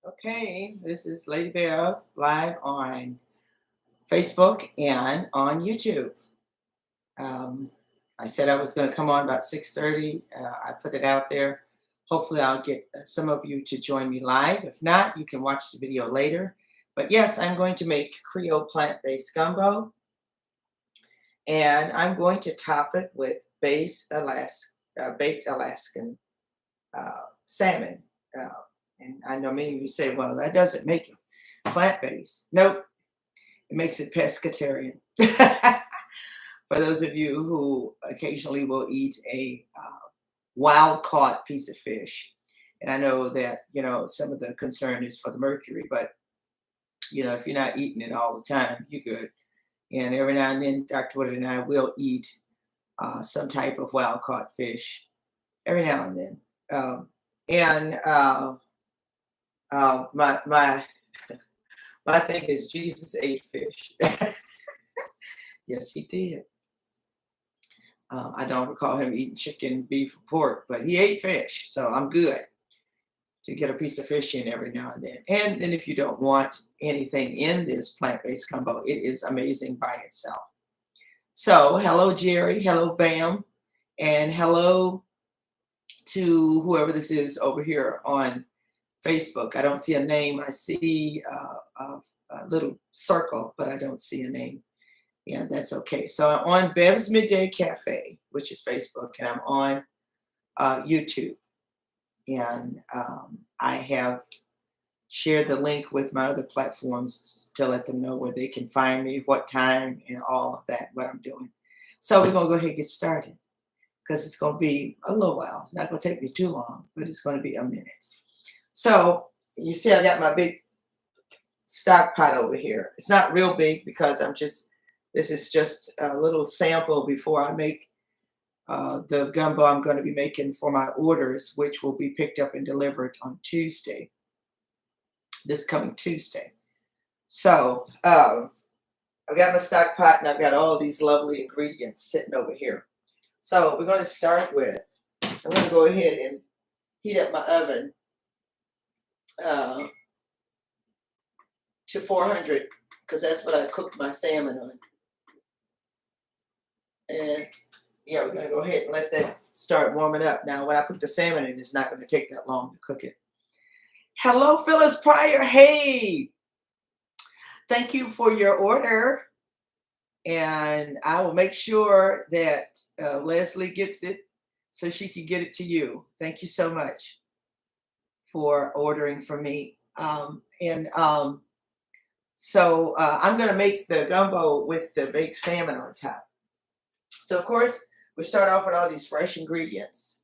Okay, this is Lady Bev live on Facebook and on YouTube. Um, I said I was going to come on about 6:30. I put it out there. Hopefully, I'll get some of you to join me live. If not, you can watch the video later. But yes, I'm going to make Creole plant-based gumbo, and I'm going to top it with baked Alaskan salmon. Uh, and I know many of you say, well, that doesn't make it plant-based. Nope, it makes it pescatarian. For those of you who occasionally will eat a wild-caught piece of fish. And I know that, some of the concern is for the mercury, but, if you're not eating it all the time, you're good. And every now and then, Dr. Wood and I will eat some type of wild-caught fish every now and then. And my my thing is Jesus ate fish. Yes, he did. I don't recall him eating chicken, beef, or pork, but he ate fish, so I'm good to get a piece of fish in every now and then. And then if you don't want anything in this plant-based combo, it is amazing by itself. So hello, Jerry. Hello, Bam. And hello to whoever this is over here on Facebook. I don't see a name. I see a little circle, but I don't see a name. Yeah, that's okay. So I'm on Bev's Midday Cafe, which is Facebook, and I'm on YouTube. And I have shared the link with my other platforms to let them know where they can find me, what time, and all of that, what I'm doing. So we're going to go ahead and get started because it's going to be a little while. It's not going to take me too long, but it's going to be a minute. So you see I got my big stock pot over here. It's not real big because this is just a little sample before I make the gumbo I'm going to be making for my orders, which will be picked up and delivered on Tuesday, this coming Tuesday. So I've got my stock pot and I've got all these lovely ingredients sitting over here. So we're going to start with, I'm going to go ahead and heat up my oven to 400 because that's what I cooked my salmon on. And yeah, we're going to go ahead and let that start warming up. Now, when I put the salmon in, it's not going to take that long to cook it. Hello, Phyllis Pryor. Hey, thank you for your order. And I will make sure that Leslie gets it so she can get it to you. Thank you so much for ordering from me. So I'm going to make the gumbo with the baked salmon on top. So, of course, we start off with all these fresh ingredients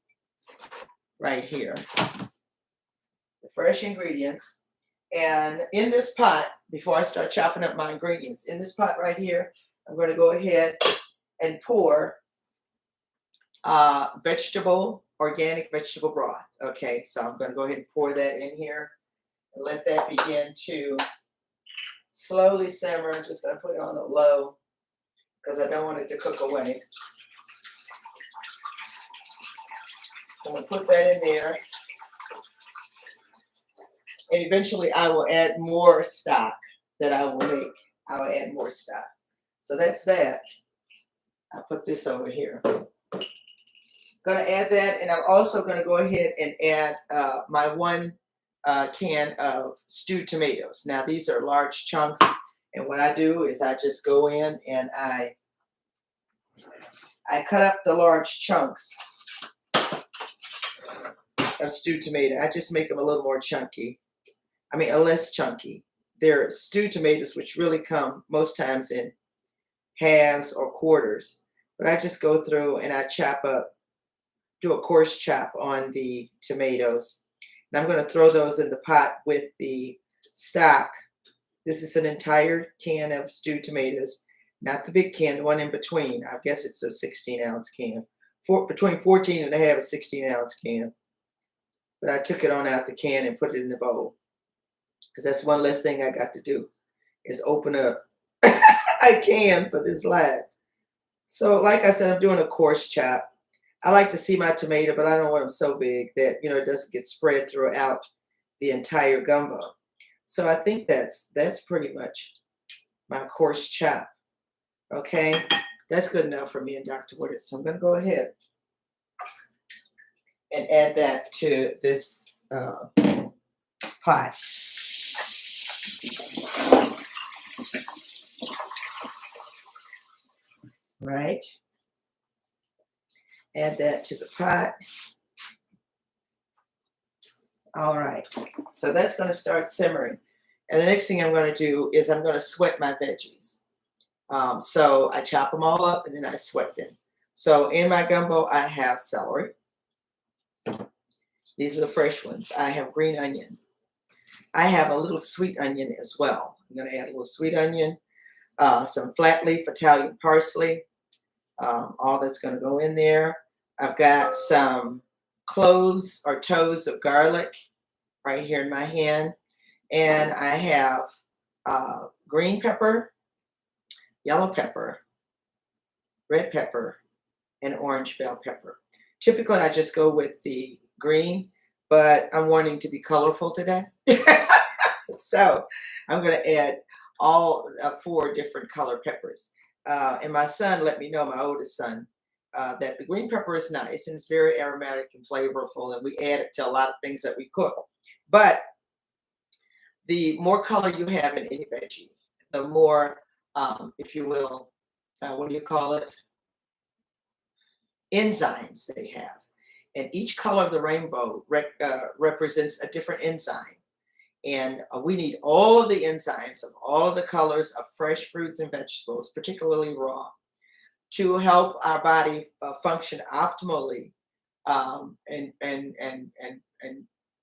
right here. The fresh ingredients. And in this pot, before I start chopping up my ingredients, in this pot right here, I'm going to go ahead and pour organic vegetable broth. Okay, so I'm going to go ahead and pour that in here and let that begin to slowly simmer. I'm just going to put it on a low because I don't want it to cook away. So I'm going to put that in there. And eventually I will add more stock that I will make. I will add more stock. So that's that. I'll put this over here. Going to add that, and I'm also going to go ahead and add my 1 can of stewed tomatoes. Now these are large chunks, and what I do is I just go in and I cut up the large chunks of stewed tomato. I just make them a little more chunky. I mean, less chunky. They're stewed tomatoes, which really come most times in halves or quarters. But I just go through and I chop up, do a coarse chop on the tomatoes. And I'm going to throw those in the pot with the stock. This is an entire can of stewed tomatoes, not the big can, the one in between. I guess it's a 16-ounce can. Between 14 and a half and 16-ounce can. But I took it on out the can and put it in the bowl. Because that's one less thing I got to do is open up a can for this live. So like I said, I'm doing a coarse chop. I like to see my tomato, but I don't want them so big that, it doesn't get spread throughout the entire gumbo. So I think that's pretty much my coarse chop. Okay, that's good enough for me and Dr. Woodard. So I'm going to go ahead and add that to this pot. Right. Add that to the pot. All right. So that's going to start simmering. And the next thing I'm going to do is I'm going to sweat my veggies. So I chop them all up and then I sweat them. So in my gumbo, I have celery. These are the fresh ones. I have green onion. I have a little sweet onion as well. I'm going to add a little sweet onion, some flat leaf Italian parsley. All that's going to go in there. I've got some cloves or toes of garlic right here in my hand. And I have green pepper, yellow pepper, red pepper, and orange bell pepper. Typically, I just go with the green, but I'm wanting to be colorful today. So I'm going to add all 4 different color peppers. And my son let me know, my oldest son, that the green pepper is nice and it's very aromatic and flavorful, and we add it to a lot of things that we cook. But the more color you have in any veggie, the more, if you will, what do you call it? Enzymes they have. And each color of the rainbow represents a different enzyme. And we need all of the enzymes of all of the colors of fresh fruits and vegetables, particularly raw, to help our body function optimally and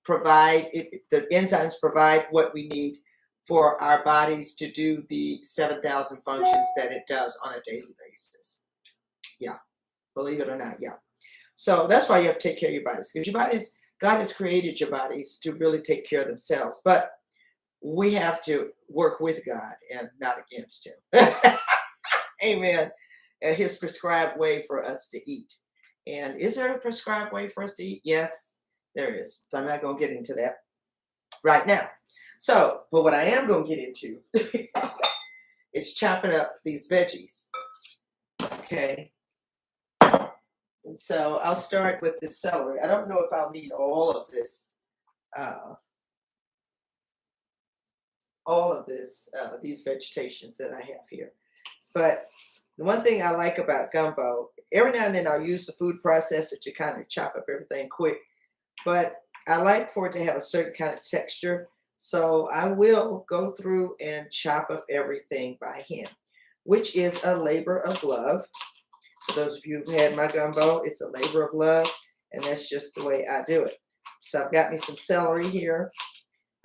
provide it. The enzymes provide what we need for our bodies to do the 7,000 functions that it does on a daily basis. Yeah, believe it or not, yeah. So that's why you have to take care of your bodies, because your bodies, God has created your bodies to really take care of themselves, but we have to work with God and not against him. Amen. And his prescribed way for us to eat. And is there a prescribed way for us to eat? Yes, there is. So I'm not going to get into that right now. So, but what I am going to get into is chopping up these veggies. Okay. And so I'll start with the celery. I don't know if I'll need all of this, these vegetations that I have here. But the one thing I like about gumbo, every now and then I'll use the food processor to kind of chop up everything quick. But I like for it to have a certain kind of texture. So I will go through and chop up everything by hand, which is a labor of love. For those of you who've had my gumbo, it's a labor of love, and that's just the way I do it. So I've got me some celery here.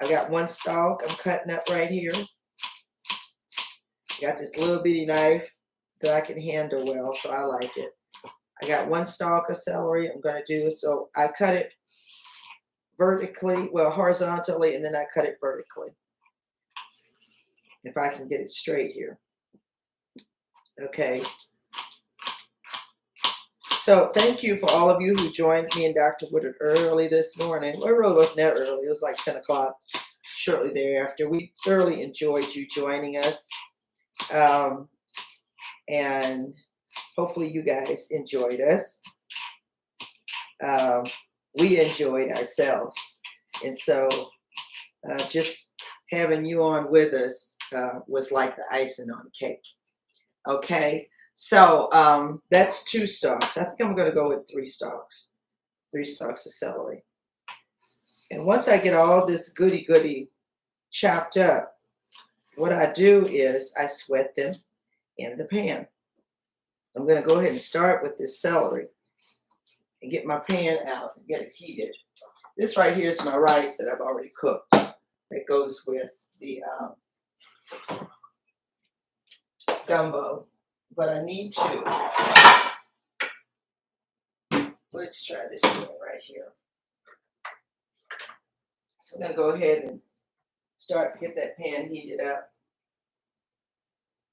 I got 1 stalk I'm cutting up right here. Got this little bitty knife that I can handle well, so I like it. I got 1 stalk of celery I'm going to do. So I cut it vertically, well, horizontally, and then I cut it vertically. If I can get it straight here. Okay. So thank you for all of you who joined me and Dr. Woodard early this morning. Well, it really wasn't that early. It was like 10 o'clock shortly thereafter. We thoroughly enjoyed you joining us. And hopefully you guys enjoyed us. We enjoyed ourselves. And so just having you on with us was like the icing on the cake. Okay. So that's 2 stalks. I think I'm going to go with 3 stalks. 3 stalks of celery. And once I get all this goody chopped up, what I do is I sweat them in the pan. I'm going to go ahead and start with this celery and get my pan out and get it heated. This right here is my rice that I've already cooked. That goes with the gumbo. But I need to, let's try this pan right here. So I'm going to go ahead and start to get that pan heated up.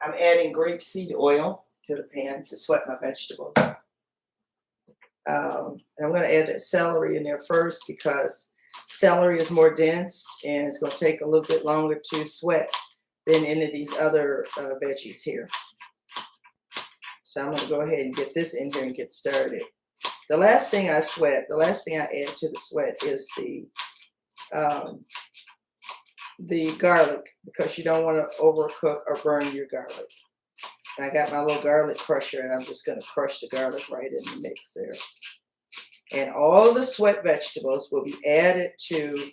I'm adding grapeseed oil to the pan to sweat my vegetables. And I'm going to add that celery in there first because Celery is more dense and it's going to take a little bit longer to sweat than any of these other veggies here. So I'm going to go ahead and get this in here and get started. The last thing I add to the sweat is the garlic, because you don't want to overcook or burn your garlic. And I got my little garlic crusher, and I'm just going to crush the garlic right in the mix there. And all the sweat vegetables will be added to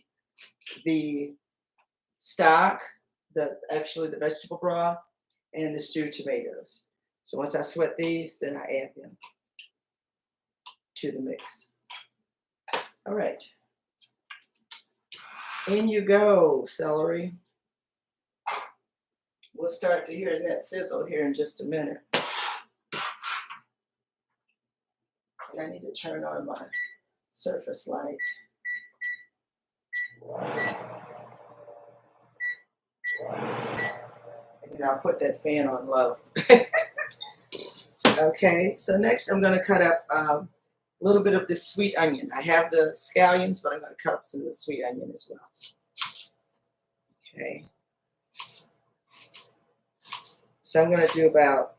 the stock, actually the vegetable broth, and the stewed tomatoes. So once I sweat these, then I add them to the mix. All right. In you go, celery. We'll start to hear that sizzle here in just a minute. And I need to turn on my surface light. And then I'll put that fan on low. Okay, so next I'm going to cut up a little bit of this sweet onion. I have the scallions, but I'm going to cut up some of the sweet onion as well. Okay. So I'm going to do about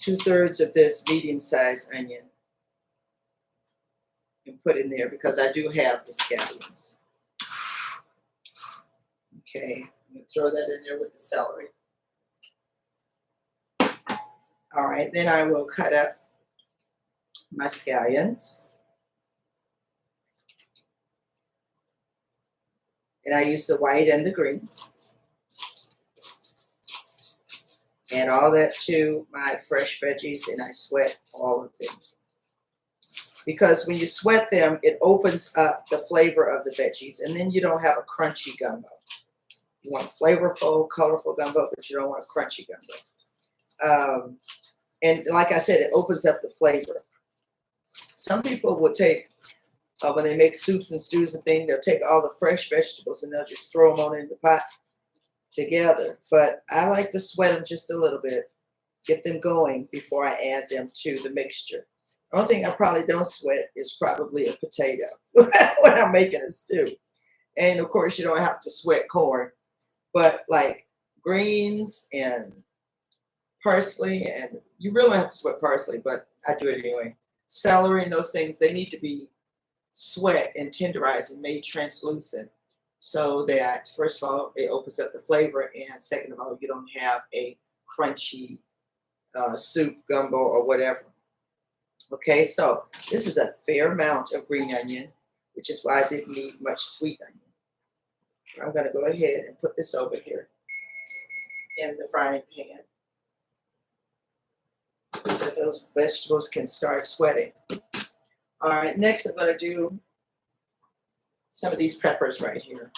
2/3 of this medium-sized onion and put in there because I do have the scallions. Okay, I'm going to throw that in there with the celery. All right, then I will cut up my scallions. And I use the white and the green. Add all that to my fresh veggies, and I sweat all of them. Because when you sweat them, it opens up the flavor of the veggies, and then you don't have a crunchy gumbo. You want flavorful, colorful gumbo, but you don't want a crunchy gumbo. And like I said, it opens up the flavor. Some people will take, when they make soups and stews and things, they'll take all the fresh vegetables and they'll just throw them on in the pot together. But I like to sweat them just a little bit, get them going before I add them to the mixture. The only thing I probably don't sweat is probably a potato when I'm making a stew. And of course, you don't have to sweat corn, but like greens and parsley, and you really don't have to sweat parsley, but I do it anyway. Celery and those things, they need to be sweat and tenderized and made translucent so that, first of all, it opens up the flavor, and second of all, you don't have a crunchy soup, gumbo, or whatever. Okay, so this is a fair amount of green onion, which is why I didn't need much sweet onion. I'm going to go ahead and put this over here in the frying pan so those vegetables can start sweating. All right, next I'm going to do some of these peppers right here.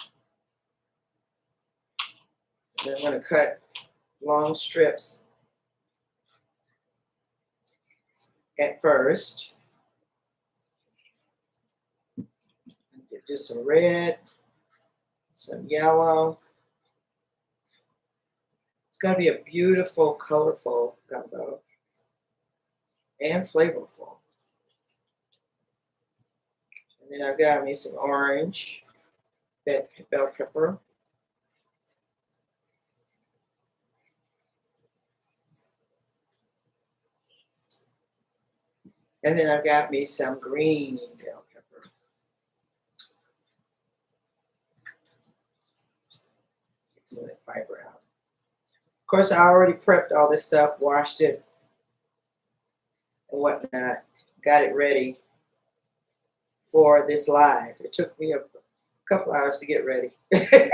And I'm going to cut long strips at first. Get some red, some yellow. It's going to be a beautiful, colorful gumbo and flavorful. And then I've got me some orange bell pepper. And then I've got me some green bell pepper. Get some of that fiber out. Of course, I already prepped all this stuff, washed it and whatnot, got it ready for this live. It took me a couple hours to get ready. But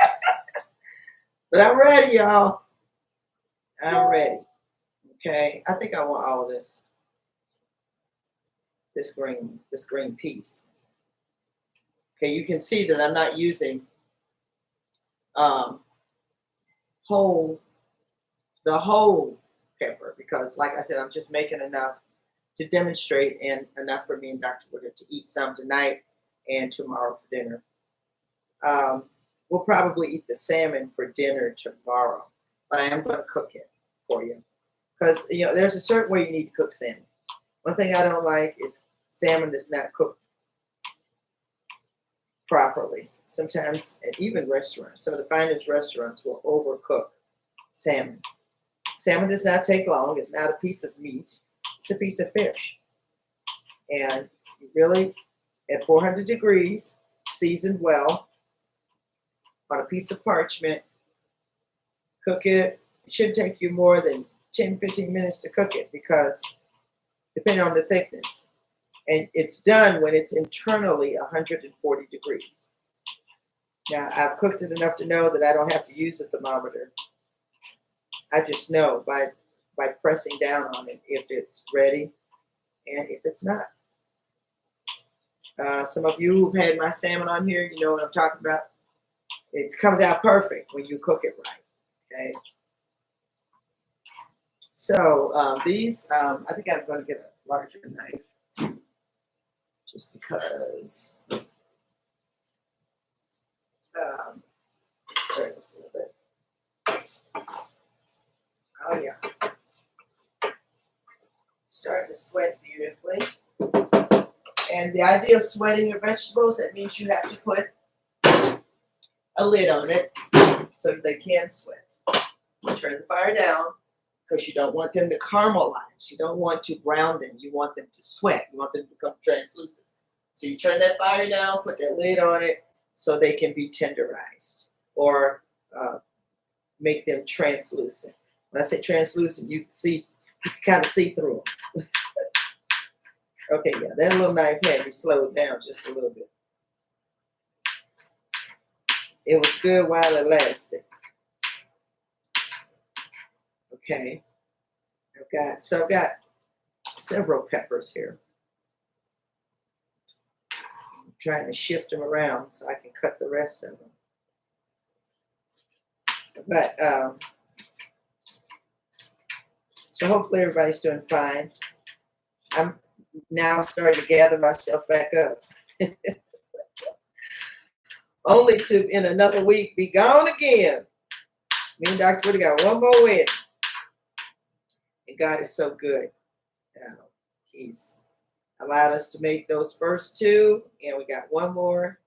I'm ready, y'all. I'm ready. Okay, I think I want all of this. This green piece. Okay, you can see that I'm not using the whole pepper because, like I said, I'm just making enough to demonstrate and enough for me and Dr. Woodard to eat some tonight and tomorrow for dinner. We'll probably eat the salmon for dinner tomorrow, but I am going to cook it for you because there's a certain way you need to cook salmon. One thing I don't like is salmon that's not cooked properly. Sometimes, and even restaurants, some of the finest restaurants will overcook salmon. Salmon does not take long. It's not a piece of meat. It's a piece of fish. And you really, at 400 degrees, seasoned well, on a piece of parchment, cook it. It should take you more than 10, 15 minutes to cook it because depending on the thickness. And it's done when it's internally 140 degrees. Now, I've cooked it enough to know that I don't have to use a thermometer. I just know by pressing down on it if it's ready and if it's not. Some of you who've had my salmon on here, you know what I'm talking about. It comes out perfect when you cook it right. Okay. So these, I think I'm going to get a larger knife just because. Stir this a little bit. Oh yeah. Starting to sweat beautifully. And the idea of sweating your vegetables, that means you have to put a lid on it so they can sweat. You turn the fire down because you don't want them to caramelize. You don't want to brown them. You want them to sweat. You want them to become translucent. So you turn that fire down, put that lid on it so they can be tenderized or make them translucent. When I say translucent, you can kind of see through them. Okay, yeah, that little knife had me slowed down just a little bit. It was good while it lasted. Okay, I've got several peppers here. I'm trying to shift them around so I can cut the rest of them. But so hopefully everybody's doing fine. I'm now starting to gather myself back up. Only to, in another week, be gone again. Me and Dr. Woody got one more wedding. And God is so good. He's allowed us to make those first two, and we got one more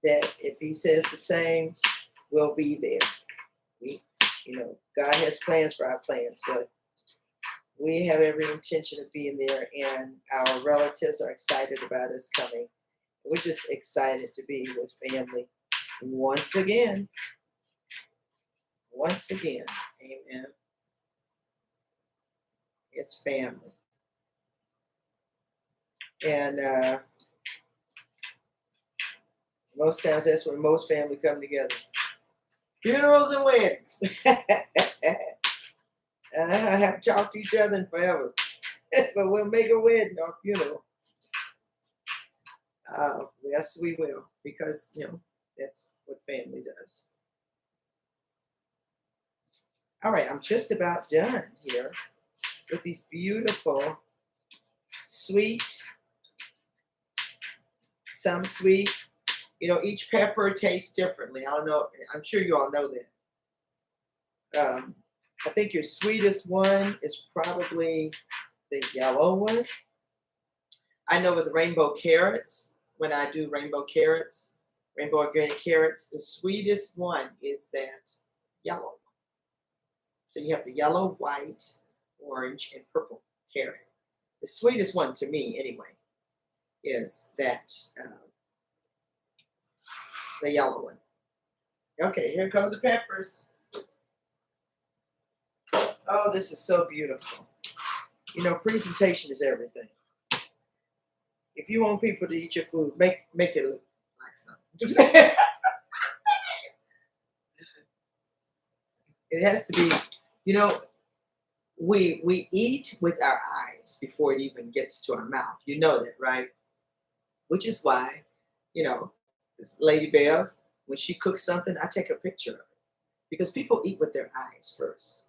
that if he says the same, we'll be there. God has plans for our plans, but we have every intention of being there, and our relatives are excited about us coming. We're just excited to be with family once again. Once again. Amen. It's family. And most times that's when most family come together. Funerals and weddings. I haven't talked to each other in forever. But we'll make a wedding or funeral. Yes, we will. Because, that's what family does. All right, I'm just about done here with these beautiful, sweet, some sweet. Each pepper tastes differently. I don't know. I'm sure you all know that. I think your sweetest one is probably the yellow one. I know with rainbow carrots, when I do rainbow organic carrots, the sweetest one is that yellow one. So you have the yellow, white, orange, and purple carrot. The sweetest one to me, anyway, is that the yellow one. Okay, here come the peppers. Oh, this is so beautiful. Presentation is everything. If you want people to eat your food, make it look like something. It has to be, we eat with our eyes before it even gets to our mouth. You know that, right? Which is why, this Lady Bev, when she cooks something, I take a picture of it. Because people eat with their eyes first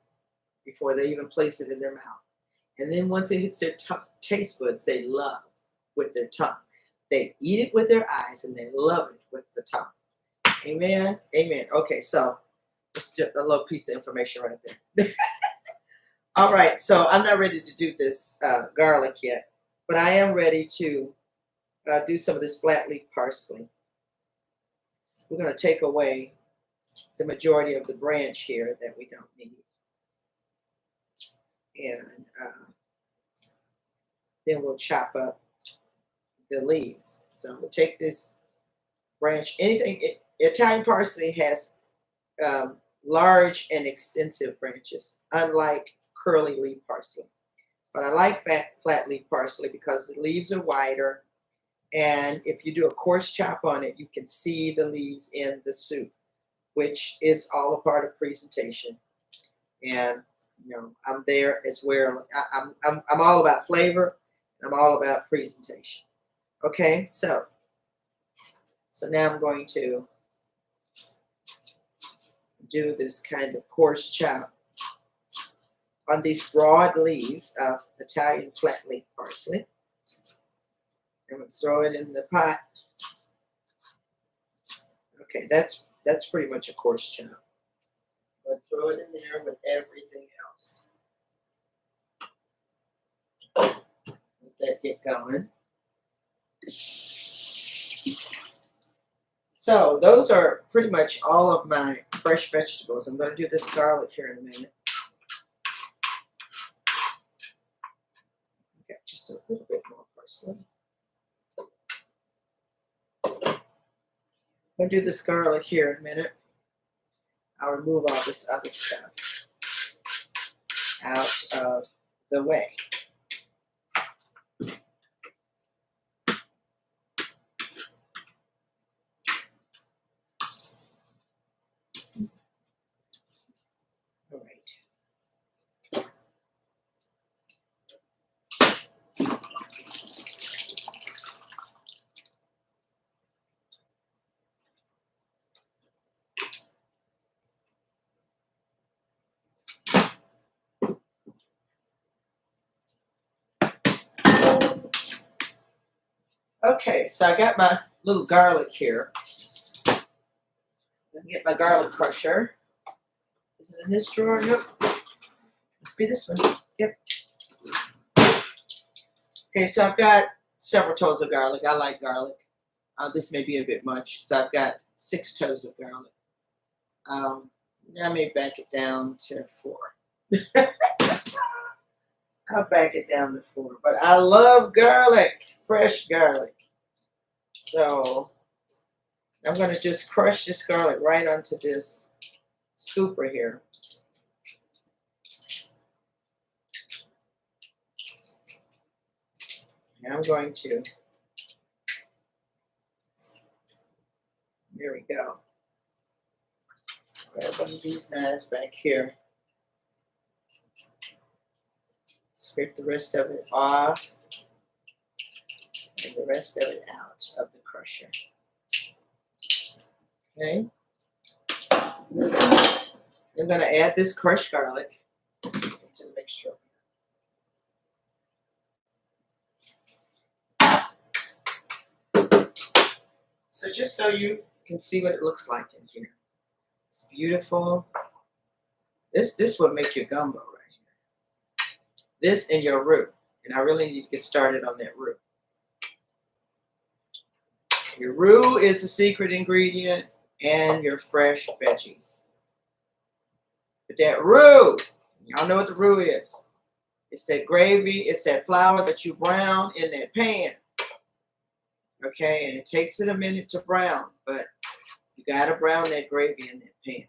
before they even place it in their mouth. And then once it hits their taste buds, they love with their tongue. They eat it with their eyes and they love it with the tongue. Amen. Amen. Okay, so it's just a little piece of information right there. All right, so I'm not ready to do this garlic yet. But I am ready to do some of this flat leaf parsley. We're going to take away the majority of the branch here that we don't need. And then we'll chop up the leaves. So we'll take this branch. Italian parsley has large and extensive branches, unlike curly leaf parsley. But I like flat leaf parsley because the leaves are wider, and if you do a coarse chop on it, you can see the leaves in the soup, which is all a part of presentation. And I'm there as well. I'm all about flavor. I'm all about presentation. Okay, so now I'm going to do this kind of coarse chop on these broad leaves of Italian flat leaf parsley. I'm going to throw it in the pot. Okay, that's pretty much a coarse chop. I'm going to throw it in there with everything else. Let that get going. So those are pretty much all of my fresh vegetables. I'm going to do this garlic here in a minute. Got just a little bit more parsley. I'm going to do this garlic here in a minute. I'll remove all this other stuff out of the way. All right. Okay, so I got my little garlic here. I'm going to get my garlic crusher. Is it in this drawer? Nope. Must be this one. Yep. Okay, so I've got several toes of garlic. I like garlic. This may be a bit much, so I've got 6 toes of garlic. I may back it down to 4. I'll back it down to 4. But I love garlic, fresh garlic. So I'm going to just crush this garlic right onto this scooper here. And I'm going to, there we go. Grab one of these knives back here. Scrape the rest of it off. And the rest of it out of the crusher. Okay. I'm going to add this crushed garlic to the mixture. So just so you can see what it looks like in here. It's beautiful. This would make your gumbo right here. This and your roux. And I really need to get started on that roux. Your roux is the secret ingredient, and your fresh veggies. But that roux, y'all know what the roux is. It's that gravy, it's that flour that you brown in that pan. Okay, and it takes it a minute to brown, but you gotta brown that gravy in that pan.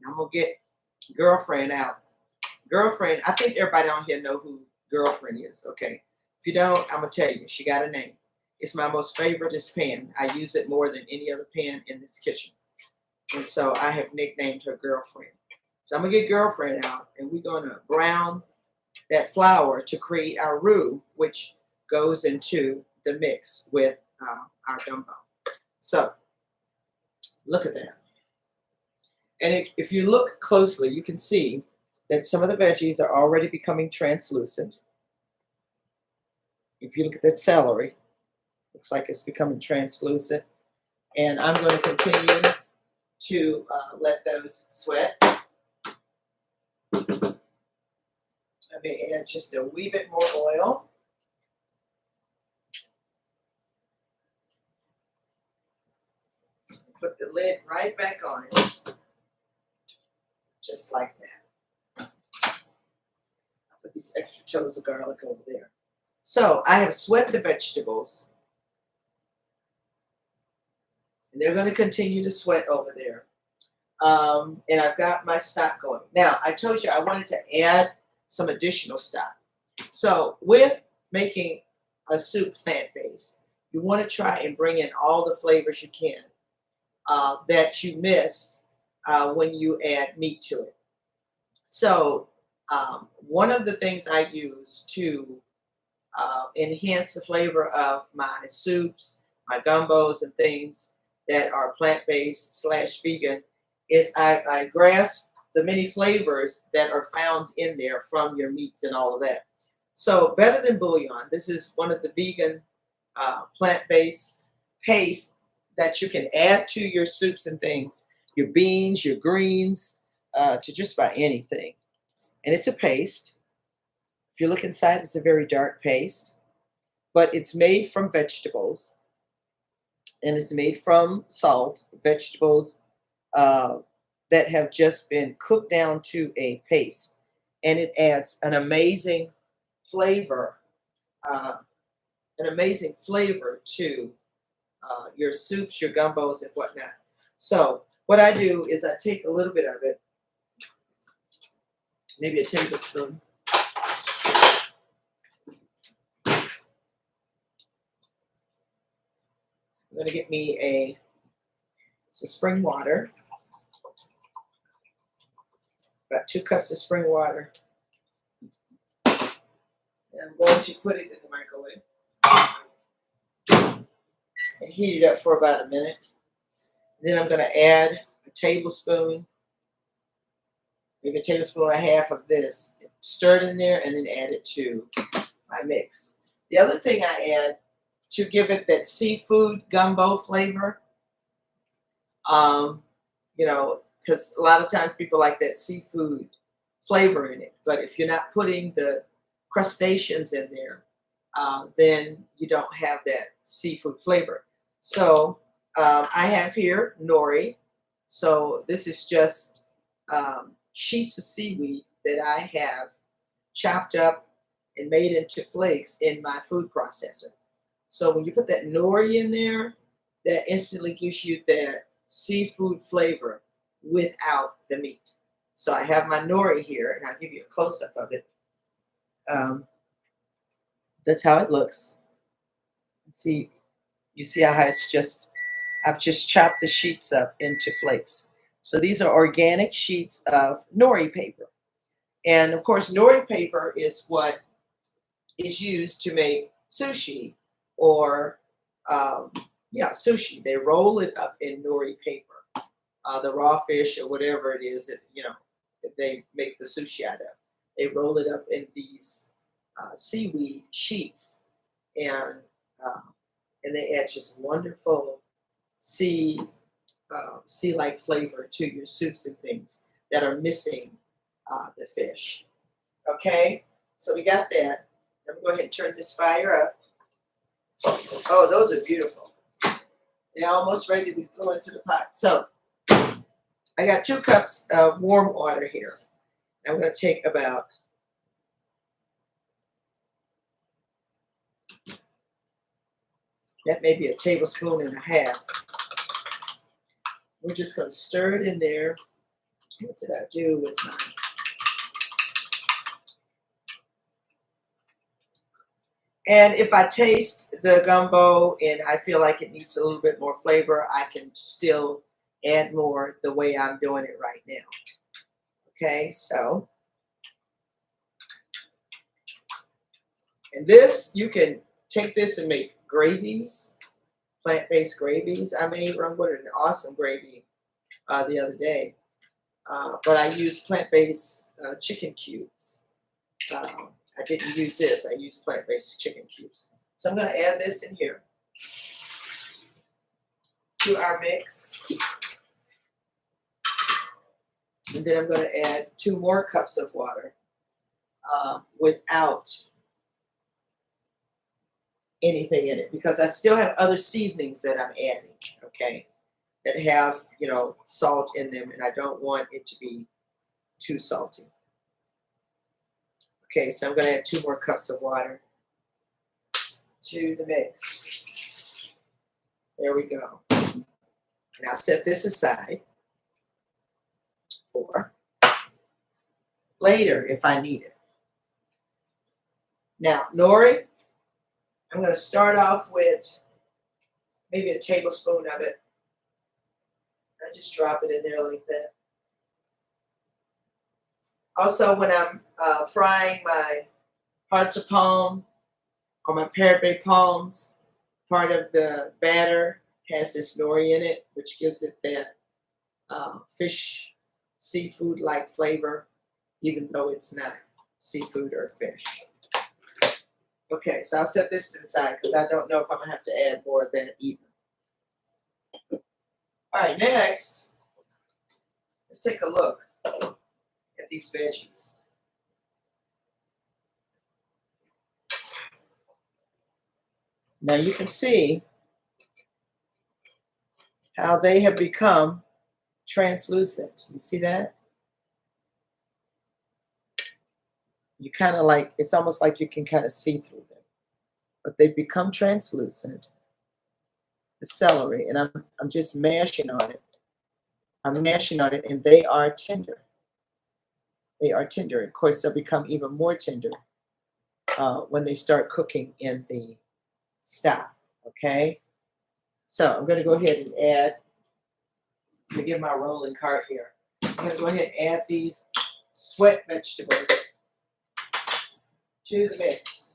And I'm gonna get Girlfriend out. Girlfriend, I think everybody on here know who Girlfriend is, okay? If you don't, I'm gonna tell you, she got a name. It's my most favoriteest pan. I use it more than any other pan in this kitchen. And so I have nicknamed her Girlfriend. So I'm going to get Girlfriend out, and we're going to brown that flour to create our roux, which goes into the mix with our gumbo. So look at that. And if you look closely, you can see that some of the veggies are already becoming translucent. If you look at that celery, looks like it's becoming translucent. And I'm going to continue to let those sweat. I may add just a wee bit more oil. right back on it. Just like that. I'll put these extra toes of garlic over there. So I have sweat the vegetables. And they're going to continue to sweat over there. And I've got my stock going. Now, I told you I wanted to add some additional stock. So with making a soup plant-based, you want to try and bring in all the flavors you can that you miss when you add meat to it. So one of the things I use to enhance the flavor of my soups, my gumbos, and things that are plant-based / vegan is I grasp the many flavors that are found in there from your meats and all of that. So better than bouillon, this is one of the vegan plant-based paste that you can add to your soups and things, your beans, your greens, to just about anything. And it's a paste. If you look inside, it's a very dark paste, but it's made from vegetables, and it's made from salt, vegetables that have just been cooked down to a paste, and it adds an amazing flavor, to your soups, your gumbos, and whatnot. So what I do is I take a little bit of it, maybe a tablespoon. I'm going to get me some spring water. About 2 cups of spring water. And I'm going to put it in the microwave and heat it up for about a minute. Then I'm going to add a tablespoon, maybe a tablespoon and a half of this. Stir it in there and then add it to my mix. The other thing I add to give it that seafood gumbo flavor, because a lot of times people like that seafood flavor in it. But if you're not putting the crustaceans in there, then you don't have that seafood flavor. So I have here nori. So this is just sheets of seaweed that I have chopped up and made into flakes in my food processor. So when you put that nori in there, that instantly gives you that seafood flavor without the meat. So I have my nori here, and I'll give you a close-up of it. That's how it looks. See, you see how I've just chopped the sheets up into flakes. So these are organic sheets of nori paper. And of course, nori paper is what is used to make sushi or, sushi. They roll it up in nori paper. The raw fish or whatever it is that they make the sushi out of. They roll it up in these seaweed sheets, and they add just wonderful sea-like flavor to your soups and things that are missing the fish. Okay, so we got that. I'm going to go ahead and turn this fire up. Oh, those are beautiful. They're almost ready to throw into the pot. So I got 2 cups of warm water here. I'm going to take about that may be a tablespoon and a half. We're just going to stir it in there. What did I do with mine? And if I taste the gumbo and I feel like it needs a little bit more flavor, I can still add more the way I'm doing it right now. Okay, so. And this, you can take this and make gravies, plant-based gravies. I made an awesome gravy the other day. But I used plant-based chicken cubes. I didn't use this. I used plant-based chicken cubes. So I'm going to add this in here to our mix. And then I'm going to add 2 more cups of water without anything in it, because I still have other seasonings that I'm adding, okay? that have, you know, salt in them, and I don't want it to be too salty. Okay, so I'm going to add 2 more cups of water to the mix. There we go. Now set this aside for later if I need it. Now, nori, I'm going to start off with maybe a tablespoon of it. I just drop it in there like that. Also, when I'm frying my hearts of palm or my parrot palms, part of the batter has this nori in it, which gives it that fish, seafood-like flavor, even though it's not seafood or fish. Okay, so I'll set this to the side because I don't know if I'm going to have to add more of that either. All right, next, let's take a look at these veggies. Now you can see how they have become translucent. You see that? You kind of like, it's almost like you can kind of see through them. But they've become translucent. The celery, and I'm just mashing on it. I'm mashing on it, and they are tender. They are tender. Of course, they'll become even more tender when they start cooking in the stock. Okay? So I'm going to go ahead and add, to get my rolling cart here. I'm going to go ahead and add these sweat vegetables to the mix.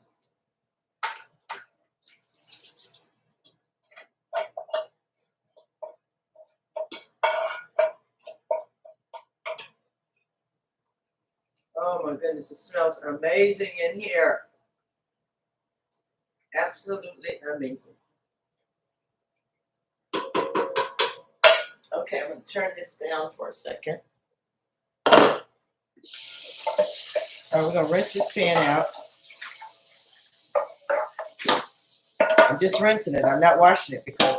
Oh my goodness, it smells amazing in here. Absolutely amazing. Okay, I'm going to turn this down for a second. All right, we're going to rinse this pan out. I'm just rinsing it. I'm not washing it because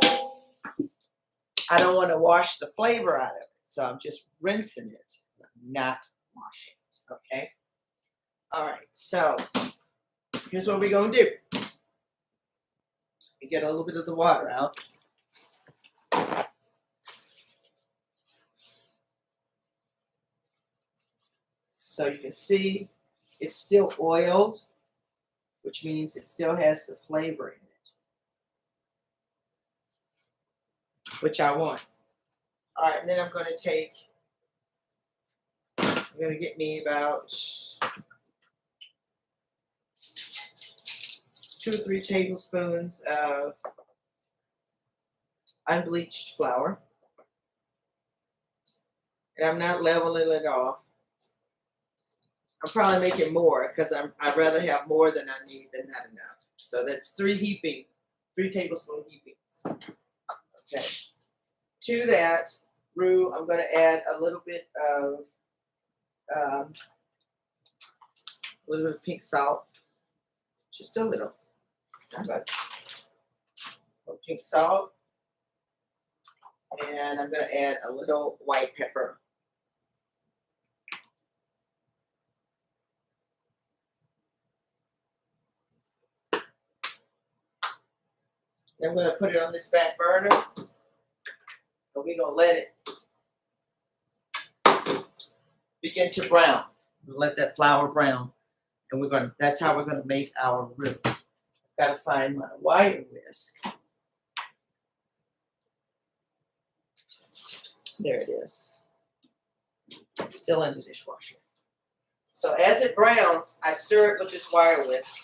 I don't want to wash the flavor out of it. So I'm just rinsing it, not washing it. Okay? All right, so here's what we're going to do. We get a little bit of the water out. So you can see it's still oiled, which means it still has the flavor in it, which I want. All right, and then I'm going to get me about 2 or 3 tablespoons of unbleached flour. And I'm not leveling it off. I'm probably making more because I'd rather have more than I need than not enough. So that's 3 tablespoon heapings. Okay. To that roux, I'm going to add a little bit of pink salt, just a little. Not much. Pink salt, and I'm going to add a little white pepper. Then I'm going to put it on this back burner, and we're going to let it begin to brown. We'll let that flour brown, and that's how we're going to make our roux. I've got to find my wire whisk. There it is. Still in the dishwasher. So as it browns, I stir it with this wire whisk.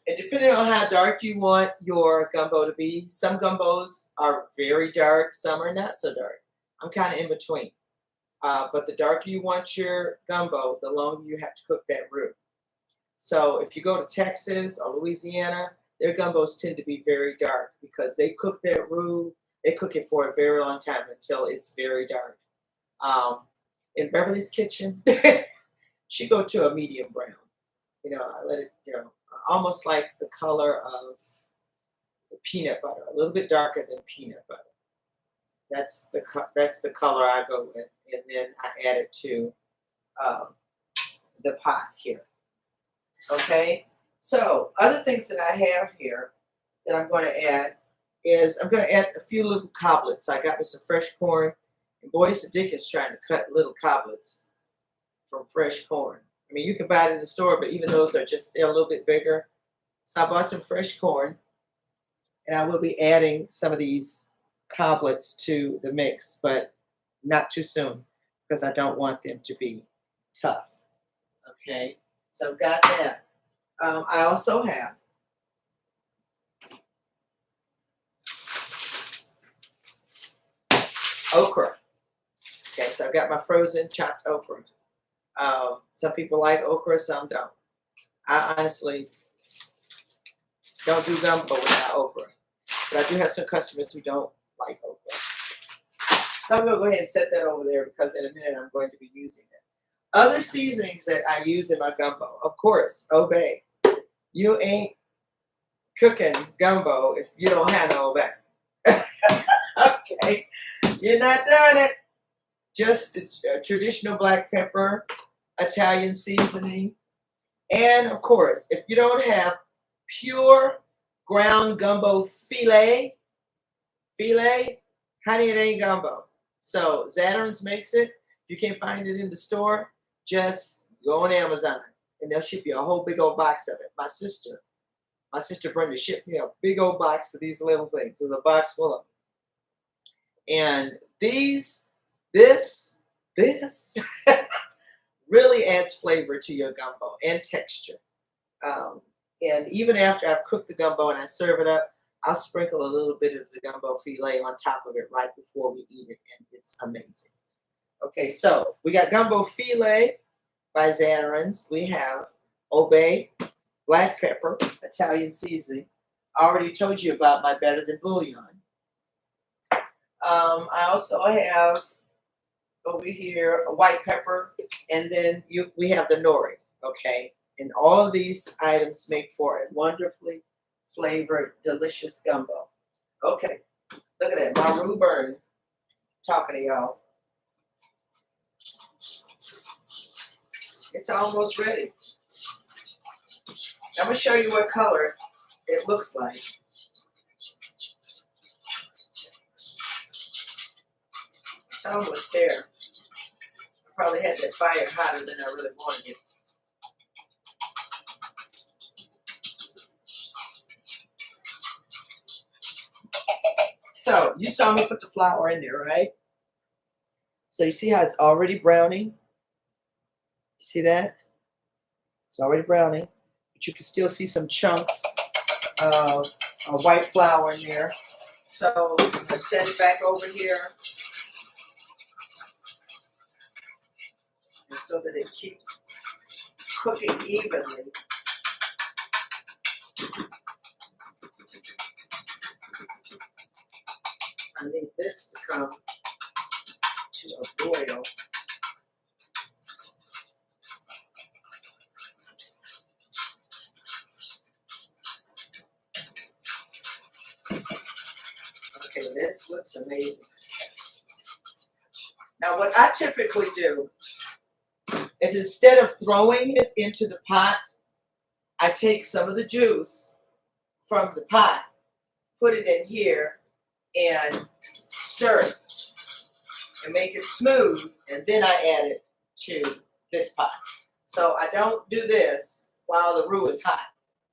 And depending on how dark you want your gumbo to be, some gumbos are very dark, some are not so dark. I'm kind of in between. But the darker you want your gumbo, the longer you have to cook that roux. So if you go to Texas or Louisiana, their gumbos tend to be very dark because they cook that roux, they cook it for a very long time until it's very dark. In Beverly's kitchen, she go to a medium brown. You know, I let it, almost like the color of the peanut butter, a little bit darker than peanut butter. That's the color I go with, and then I add it to um, the pot here. Okay. So other things that I have here that I'm going to add is I'm going to add a few little coblets. I got me some fresh corn, and boy, it's ridiculous trying to cut little coblets from fresh corn. I mean, you can buy it in the store, but even those they're a little bit bigger. So I bought some fresh corn, and I will be adding some of these coblets to the mix, but not too soon because I don't want them to be tough. Okay, so I've got that. I also have okra. Okay, so I've got my frozen chopped okra. Some people like okra, some don't. I honestly don't do gumbo without okra, but I do have some customers who don't like okra. So I'm going to go ahead and set that over there because in a minute I'm going to be using it. Other seasonings that I use in my gumbo, of course, obey. You ain't cooking gumbo if you don't have no obey. Okay, you're not doing it. Just traditional black pepper, Italian seasoning, and of course, if you don't have pure ground gumbo filet, honey, it ain't gumbo. So Zatarain's makes it. If you can't find it in the store, just go on Amazon and they'll ship you a whole big old box of it. My sister Brenda shipped me a big old box of these little things. There's a box full of them. And this really adds flavor to your gumbo and texture. And even after I've cooked the gumbo and I serve it up, I'll sprinkle a little bit of the gumbo filet on top of it right before we eat it, and it's amazing. Okay, so we got gumbo filet by Zatarain's. We have obey, black pepper, Italian seasoning. I already told you about my Better Than Bouillon. I also have over here a white pepper, and then we have the nori. Okay, and all of these items make for a wonderfully flavored, delicious gumbo. Okay, look at that, my roux burn. Talking to y'all. It's almost ready. I'm gonna show you what color it looks like. It's almost there. I probably had that fire hotter than I really wanted it. So you saw me put the flour in there, right? So you see how it's already browning? You see that? It's already browning, but you can still see some chunks of white flour in there. So I'm going to set it back over here, and so that it keeps cooking evenly. I need this to come to a boil. Okay, this looks amazing. Now what I typically do is instead of throwing it into the pot, I take some of the juice from the pot, put it in here, and stir it and make it smooth, and then I add it to this pot. So I don't do this while the roux is hot.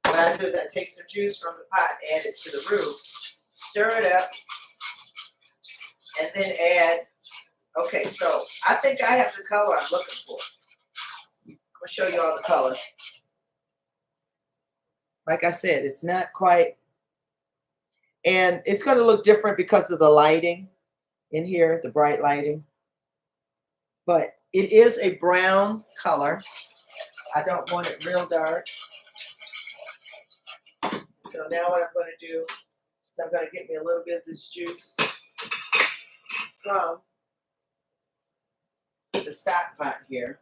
What I do is I take some juice from the pot, add it to the roux, stir it up, and then add. Okay, so I think I have the color I'm looking for. I'm going to show you all the color. Like I said, it's not quite, and it's going to look different because of the lighting in here, the bright lighting. But it is a brown color. I don't want it real dark. So now what I'm going to do is I'm going to get me a little bit of this juice from the stock pot here.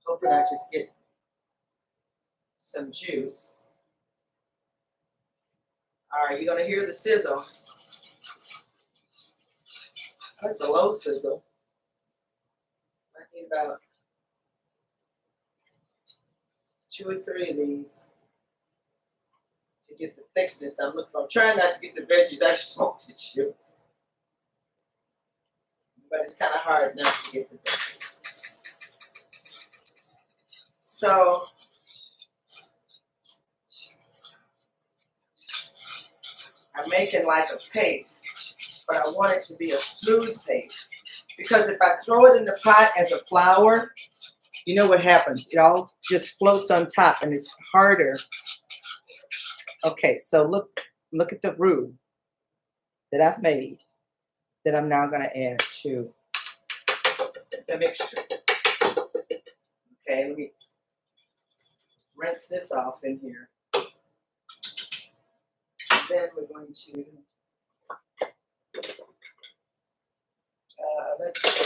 Hoping I just get some juice. All right, you're going to hear the sizzle. That's a low sizzle. I need about 2 or 3 of these to get the thickness I'm looking for. I'm trying not to get the veggies. I just smoked the chips. But it's kind of hard not to get the veggies. So, I'm making like a paste, but I want it to be a smooth paste. Because if I throw it in the pot as a flour, you know what happens? It all just floats on top and it's harder. Okay, so look at the roux that I've made that I'm now going to add to the mixture. Okay, let me rinse this off in here. Then we're going to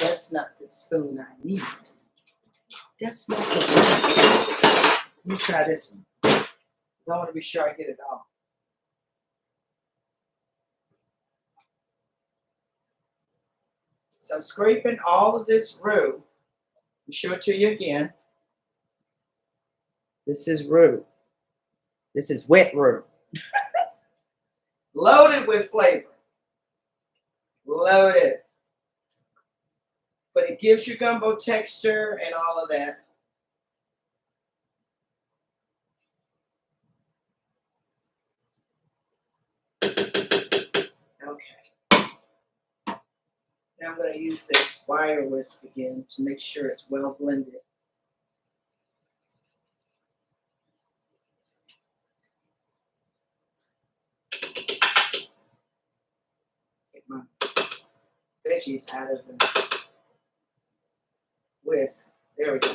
that's not the spoon I need. That's not the one. Let me try this one. Because I want to be sure I get it all. So I'm scraping all of this roux. Let me show it to you again. This is roux. This is wet roux. Loaded with flavor. Loaded. But it gives you gumbo texture and all of that. Okay. Now I'm going to use this wire whisk again to make sure it's well blended. Get my veggies out of the whisk. There we go.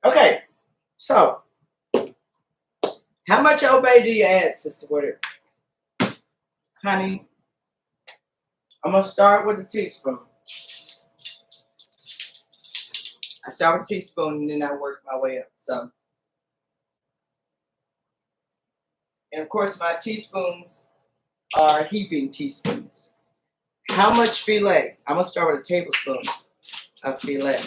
Okay, so how much obey do you add, Sister Woodard? Honey, I'm going to start with a teaspoon. I start with a teaspoon and then I work my way up. So, and of course my teaspoons are heaping teaspoons. How much filet? I'm going to start with a tablespoon of filet.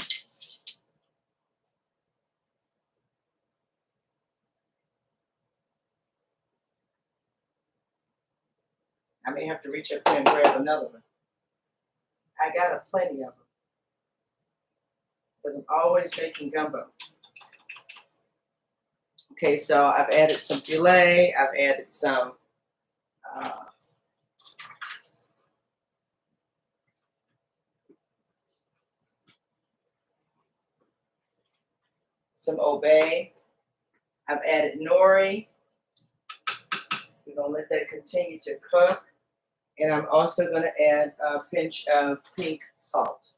I may have to reach up there and grab another one. I got a plenty of them. Because I'm always making gumbo. Okay, so I've added some filet. I've added some obey. I've added nori. We're going to let that continue to cook. And I'm also going to add a pinch of pink salt.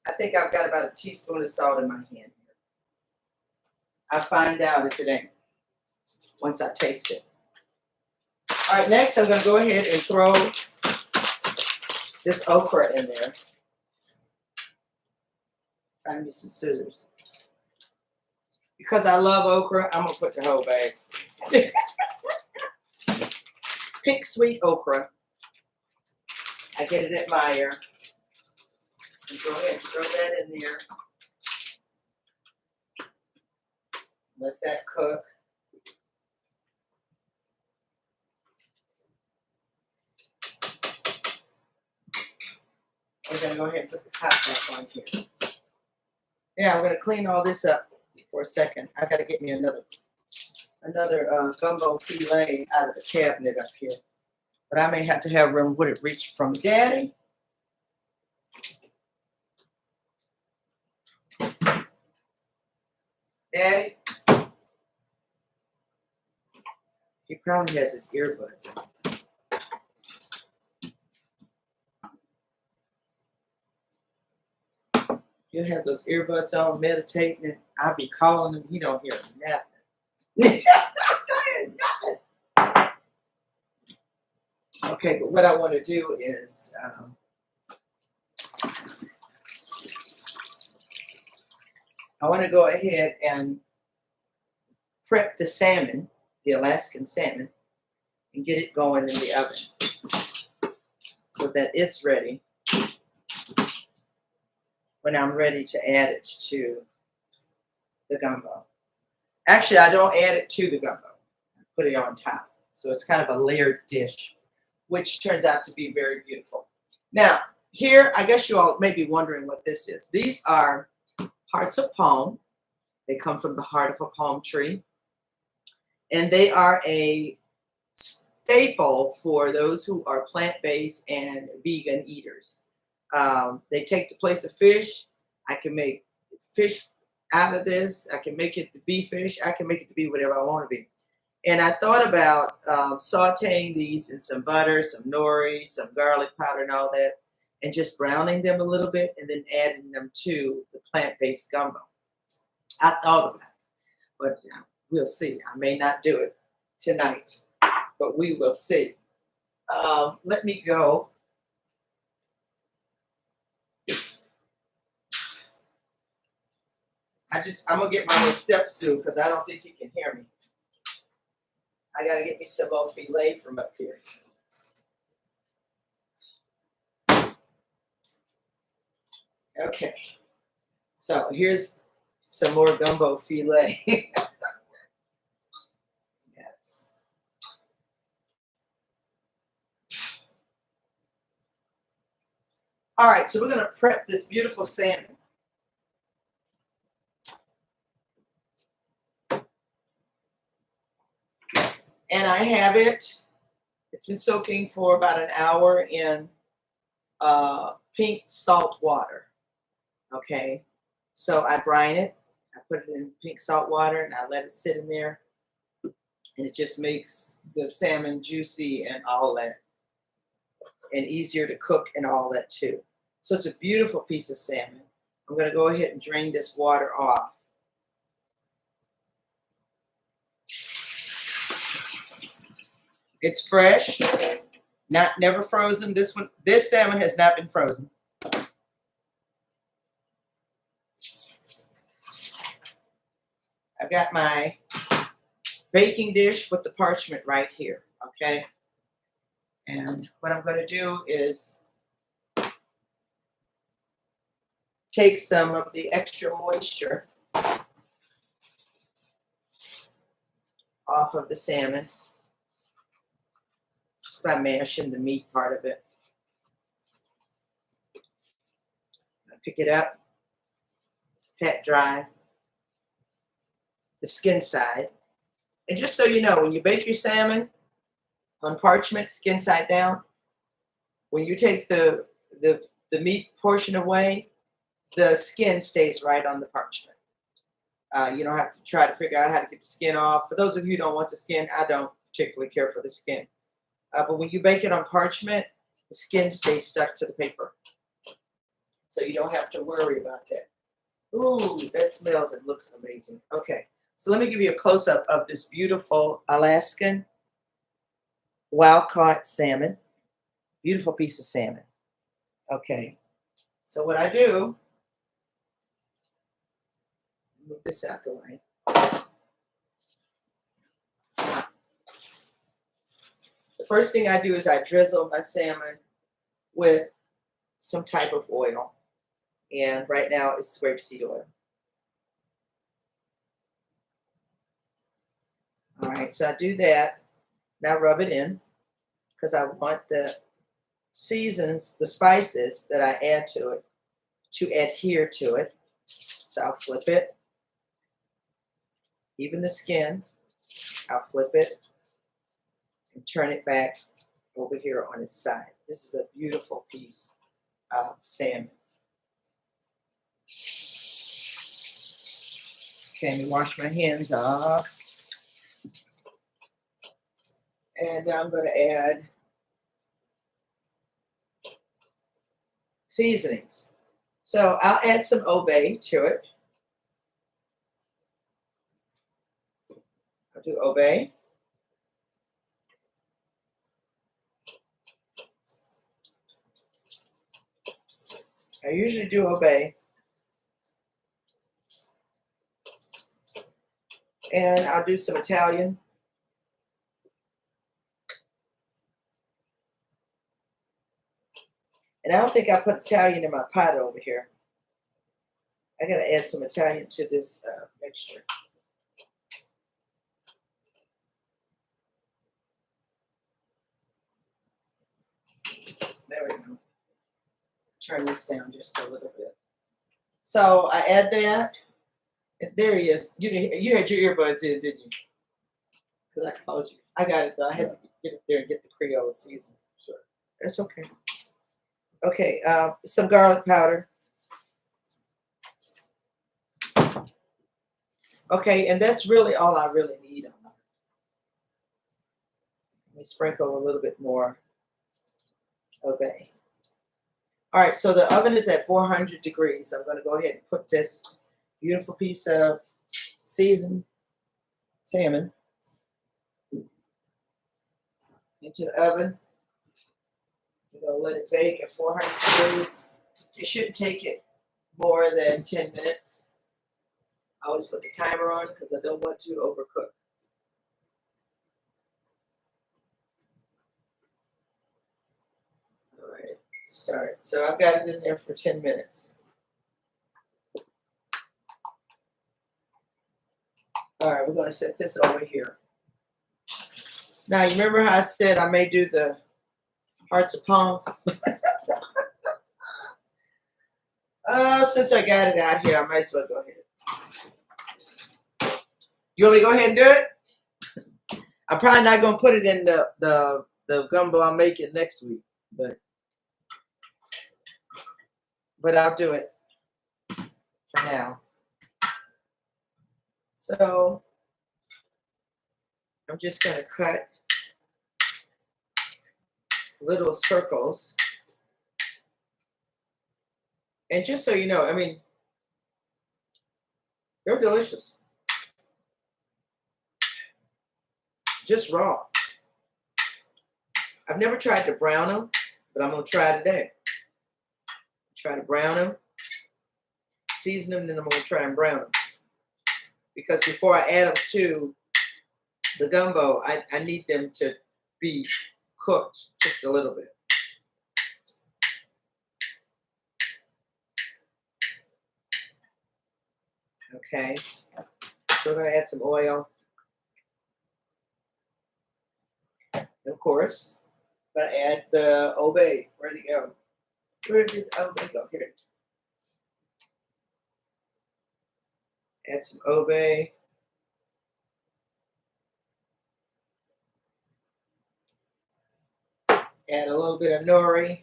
I think I've got about a teaspoon of salt in my hand here. I'll find out if it ain't once I taste it. All right, next I'm going to go ahead and throw this okra in there. Find me some scissors. Because I love okra, I'm going to put the whole bag. Pick sweet okra. I get it at Meyer. And go ahead and throw that in there. Let that cook. We're going to go ahead and put the top back on here. Yeah, I'm going to clean all this up for a second. I got to get me another gumbo filet out of the cabinet up here. But I may have to have room. Would it reach from Daddy? Daddy? He probably has his earbuds on. He'll have those earbuds on, meditating, and I'll be calling him. He don't hear nothing. Nothing. Okay, but what I want to do is I want to go ahead and prep the salmon, the Alaskan salmon, and get it going in the oven so that it's ready when I'm ready to add it to the gumbo. Actually, I don't add it to the gumbo. I put it on top. So it's kind of a layered dish, which turns out to be very beautiful. Now, here, I guess you all may be wondering what this is. These are hearts of palm. They come from the heart of a palm tree. And they are a staple for those who are plant-based and vegan eaters. They take the place of fish. I can make fish out of this. I can make it to be fish. I can make it to be whatever I want to be. And I thought about sauteing these in some butter, some nori, some garlic powder and all that, and just browning them a little bit and then adding them to the plant-based gumbo. I thought about it, but we'll see. I may not do it tonight, but we will see. Let me go. I'm going to get my little steps through because I don't think you can hear me. I got to get me some more filet from up here. Okay. So here's some more gumbo filet. Yes. All right, so we're going to prep this beautiful salmon. And I have it. It's been soaking for about an hour in pink salt water. Okay. So I brine it. I put it in pink salt water and I let it sit in there. And it just makes the salmon juicy and all that. And easier to cook and all that too. So it's a beautiful piece of salmon. I'm going to go ahead and drain this water off. It's fresh, never frozen. This salmon has not been frozen. I've got my baking dish with the parchment right here, okay? And what I'm going to do is take some of the extra moisture off of the salmon just by mashing the meat part of it. I pick it up, pat dry the skin side. And just so you know, when you bake your salmon on parchment, skin side down, when you take the meat portion away, the skin stays right on the parchment. You don't have to try to figure out how to get the skin off. For those of you who don't want the skin, I don't particularly care for the skin. But when you bake it on parchment, the skin stays stuck to the paper. So you don't have to worry about that. Ooh, that smells and looks amazing. Okay, so let me give you a close-up of this beautiful Alaskan wild-caught salmon. Beautiful piece of salmon. Okay, so what I do, move this out the way. The first thing I do is I drizzle my salmon with some type of oil. And right now it's grapeseed oil. All right, so I do that. Now rub it in because I want the seasons, the spices that I add to it to adhere to it. So I'll flip it. Even the skin, I'll flip it and turn it back over here on its side. This is a beautiful piece of salmon. Okay, let me wash my hands off. And now I'm going to add seasonings. So I'll add some obey to it. I'll do obey. I usually do obey And I'll do some Italian. And I don't think I put Italian in my pot over here. I gotta add some Italian to this mixture. There we go. Turn this down just a little bit. So I add that. And there he is. You had your earbuds in, didn't you? Because I called you. I got it though. I had to get up there and get the Creole season. Sure. That's okay. Okay, some garlic powder. Okay, and that's really all I really need on it. Let me sprinkle a little bit more obey. All right, so the oven is at 400 degrees. I'm going to go ahead and put this beautiful piece of seasoned salmon into the oven. We're going to let it bake at 400 degrees. It shouldn't take it more than 10 minutes. I always put the timer on because I don't want to overcook. All right, start. So I've got it in there for 10 minutes. All right, we're going to set this over here. Now, you remember how I said I may do the hearts of palm? Since I got it out here, I might as well go ahead. You want me to go ahead and do it? I'm probably not going to put it in the gumbo I'll make it next week, but I'll do it for now. So I'm just going to cut little circles. And just so you know, I mean, they're delicious. Just raw. I've never tried to brown them, but I'm going to try today. Try to brown them, season them, and then I'm going to try and brown them. Because before I add them to the gumbo, I need them to be cooked just a little bit. Okay, so we're going to add some oil. And of course, I'm going to add the obey. Where'd it go? Where did the obey go? Here. Add some obey. Add a little bit of nori.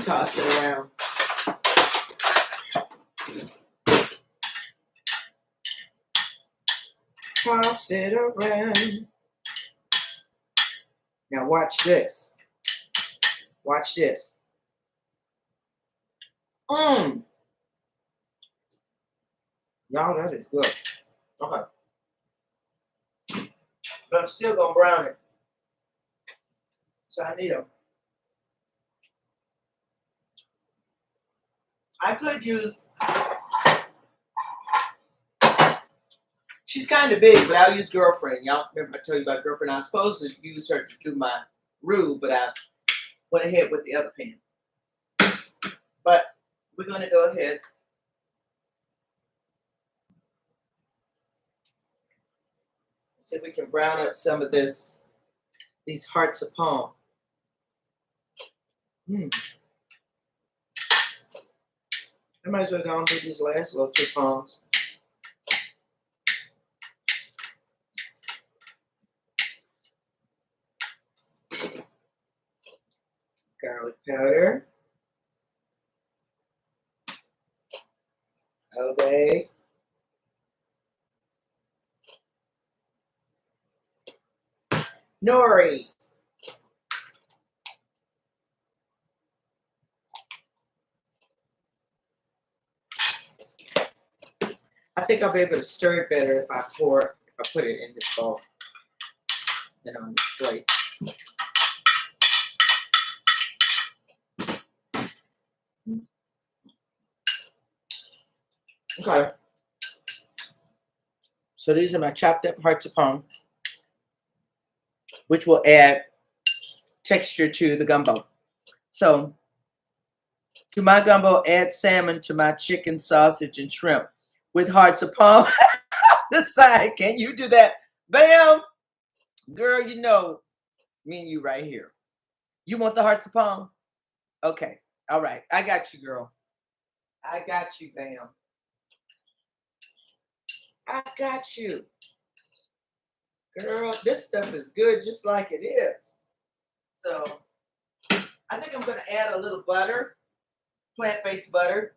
Toss it around. Toss it around. Now watch this. Watch this. Y'all, that is good. Okay. But I'm still gonna brown it. So I need them. I could use, she's kind of big, but I'll use Girlfriend. Y'all remember I told you about Girlfriend? I was supposed to use her to do my roux, but I went ahead with the other pan. But we're going to go ahead. See if we can brown up some of these hearts of palm. I might as well go and do these last little 2 palms. Garlic powder. Obey. Nori. I think I'll be able to stir it better if I put it in this bowl than on this plate. Okay. So these are my chopped up hearts of palm, which will add texture to the gumbo. So to my gumbo, add salmon to my chicken, sausage, and shrimp with hearts of palm on the side. Can you do that? Bam! Girl, you know me and you right here. You want the hearts of palm? Okay. All right. I got you, girl. I got you, Bam. I got you. Girl, this stuff is good just like it is. So I think I'm going to add a little butter, plant-based butter,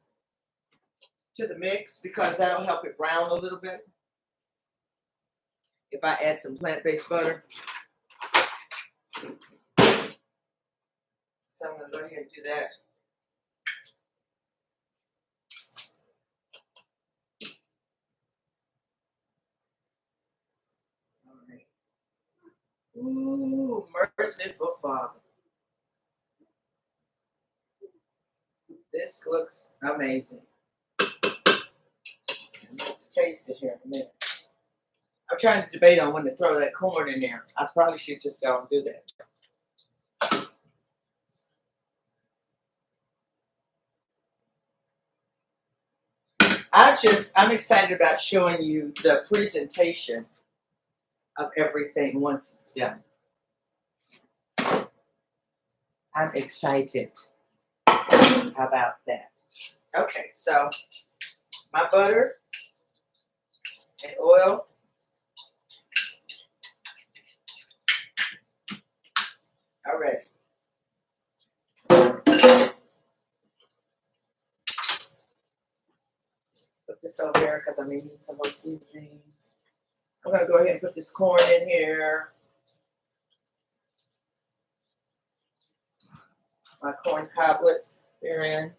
to the mix because that'll help it brown a little bit. If I add some plant-based butter. So I'm going to go ahead and do that. All right. Ooh, merciful Father. This looks amazing. I'm going to taste it here in a minute. I'm trying to debate on when to throw that corn in there. I probably should just go and do that. I'm excited about showing you the presentation of everything once it's done. I'm excited about that. Okay, so my butter and oil. All right. Put this over here because I may need some more seasonings. I'm going to go ahead and put this corn in here. My corn coblets, they're in.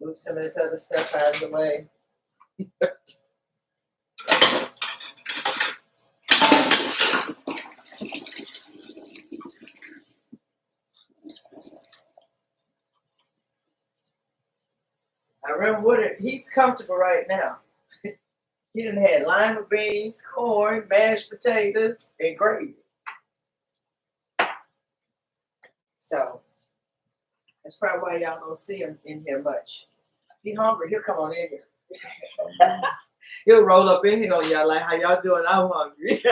Move some of this other stuff out of the way. I remember he's comfortable right now. He done had lima beans, corn, mashed potatoes, and gravy. So that's probably why y'all don't see him in here much. If he hungry, he'll come on in here. He'll roll up in here on y'all like, how y'all doing? I'm hungry.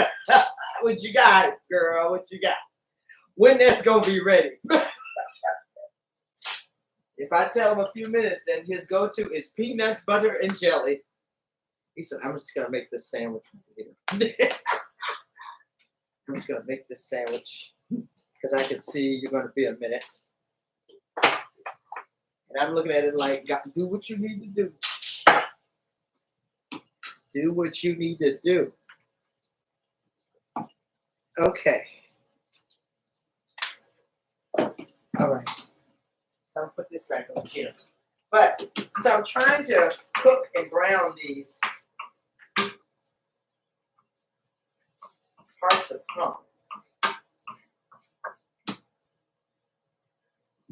What you got, girl? What you got? When that's gonna be ready? If I tell him a few minutes, then his go-to is peanuts, butter, and jelly. He said, I'm just gonna make this sandwich. I'm just gonna make this sandwich because I can see you're gonna be a minute. And I'm looking at it like, do what you need to do. Do what you need to do. Okay. All right. So I'll put this back over here. But, so I'm trying to cook and brown these hearts of palm.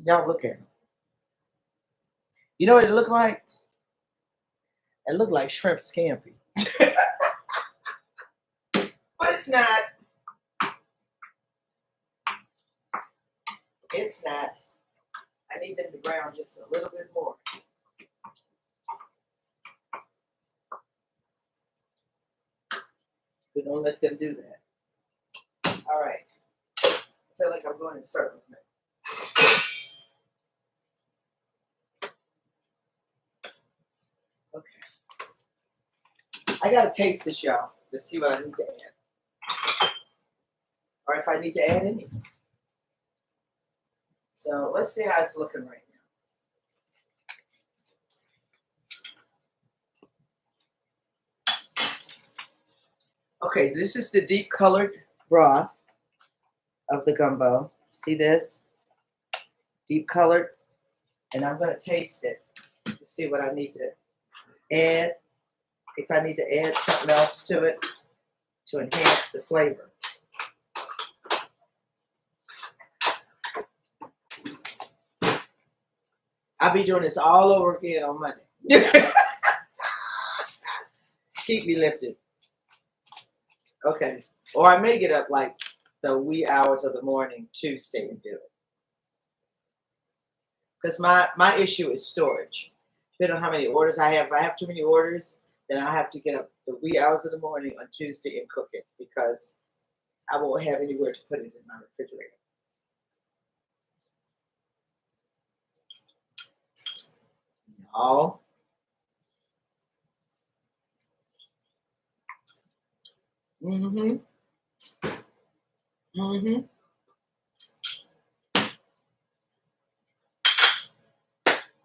Y'all look at them. You know what it looked like? It looked like shrimp scampi. But it's not. It's not. I need them to brown just a little bit more. We don't let them do that. All right. I feel like I'm going in circles now. Okay. I gotta taste this, y'all, to see what I need to add. Or if I need to add anything. So let's see how it's looking right now. Okay, this is the deep colored broth of the gumbo. See this? Deep colored. And I'm going to taste it to see what I need to add. If I need to add something else to it to enhance the flavor. I'll be doing this all over again on Monday. Keep me lifted. Okay. Or I may get up like the wee hours of the morning Tuesday and do it. Because my issue is storage. Depending on how many orders I have. If I have too many orders, then I'll have to get up the wee hours of the morning on Tuesday and cook it because I won't have anywhere to put it in my refrigerator. No. Mm-hmm. Mm-hmm.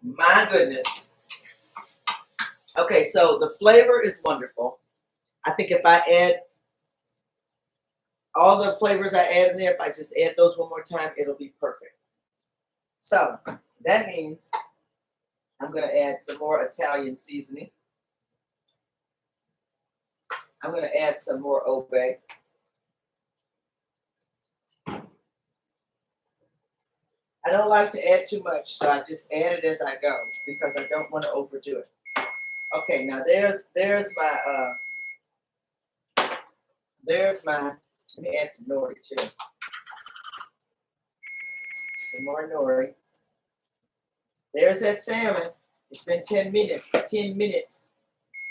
My goodness. Okay, so the flavor is wonderful. I think if I add all the flavors I add in there, if I just add those one more time, it'll be perfect. So that means I'm going to add some more Italian seasoning. I'm going to add some more Obey. I don't like to add too much, so I just add it as I go because I don't want to overdo it. Okay, now there's my, let me add some nori too. Some more nori. There's that salmon. It's been 10 minutes. 10 minutes.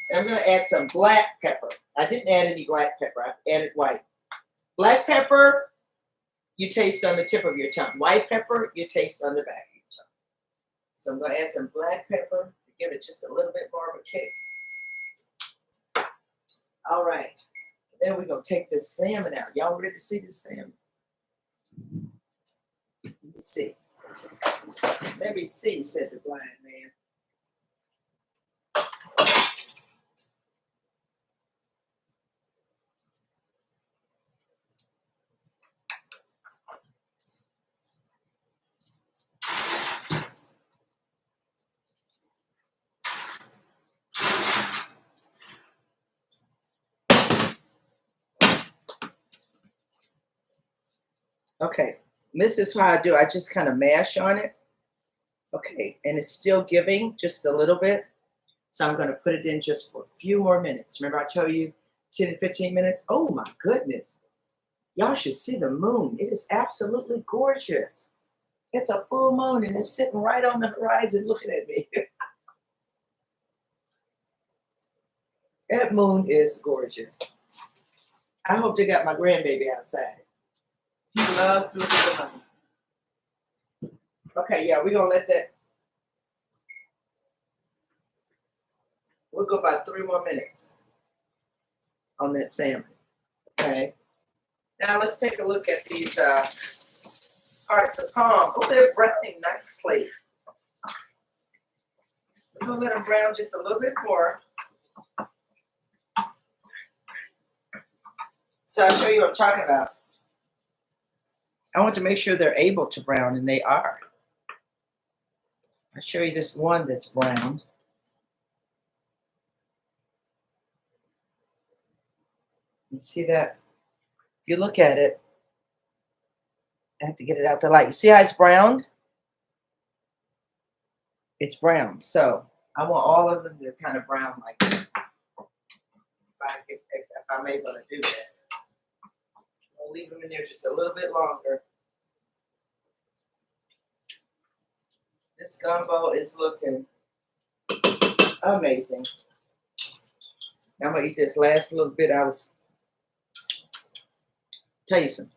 And I'm going to add some black pepper. I didn't add any black pepper. I added white. Black pepper, you taste on the tip of your tongue. White pepper, you taste on the back of your tongue. So I'm going to add some black pepper to give it just a little bit more of a kick. All right. Then we're going to take this salmon out. Y'all ready to see this salmon? Let me see. Let me see, said the blind man. Okay, this is how I do. I just kind of mash on it. Okay, and it's still giving just a little bit. So I'm going to put it in just for a few more minutes. Remember I told you 10 to 15 minutes? Oh my goodness. Y'all should see the moon. It is absolutely gorgeous. It's a full moon and it's sitting right on the horizon looking at me. That moon is gorgeous. I hope they got my grandbaby outside. He loves to look at the moon. Okay, yeah, we're going to let that. We'll go about 3 more minutes on that salmon. Okay. Now let's take a look at these hearts of palm. Oh, they're browning nicely. We're going to let them brown just a little bit more. So I'll show you what I'm talking about. I want to make sure they're able to brown, and they are. I'll show you this one that's browned. You see that? If you look at it, I have to get it out the light. You see how it's browned? It's brown. So I want all of them to kind of brown like that. If I'm able to do that. I'll leave them in there just a little bit longer. This gumbo is looking amazing. Now I'm going to eat this last little bit. I was tasting.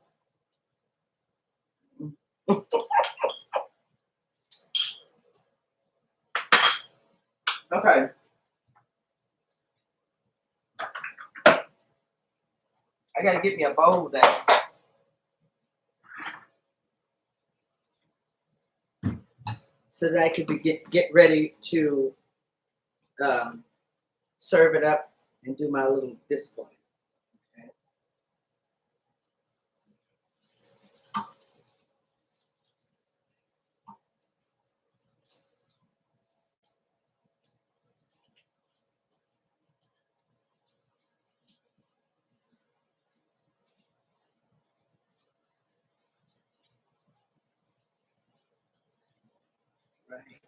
Okay. I got to get me a bowl there. So that I could get ready to serve it up and do my little display. Okay. Right.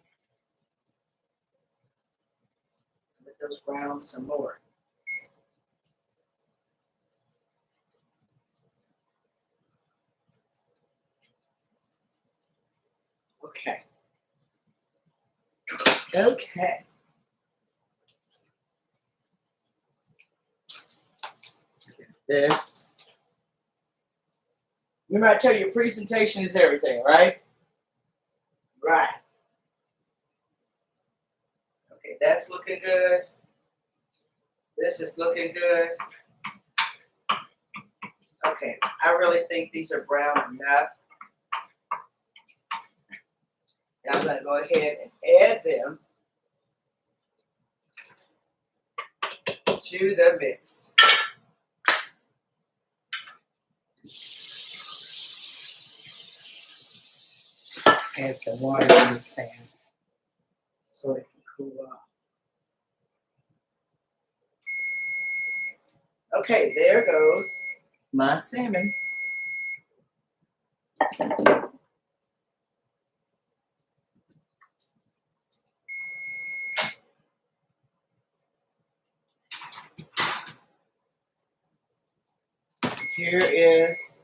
those brown some more. Okay. Okay. This. Remember I tell you, presentation is everything, right? Right. Okay, that's looking good. This is looking good. Okay, I really think these are brown enough. And I'm going to go ahead and add them to the mix. Add some water to this pan so it can cool off. Okay, there goes my salmon. Here is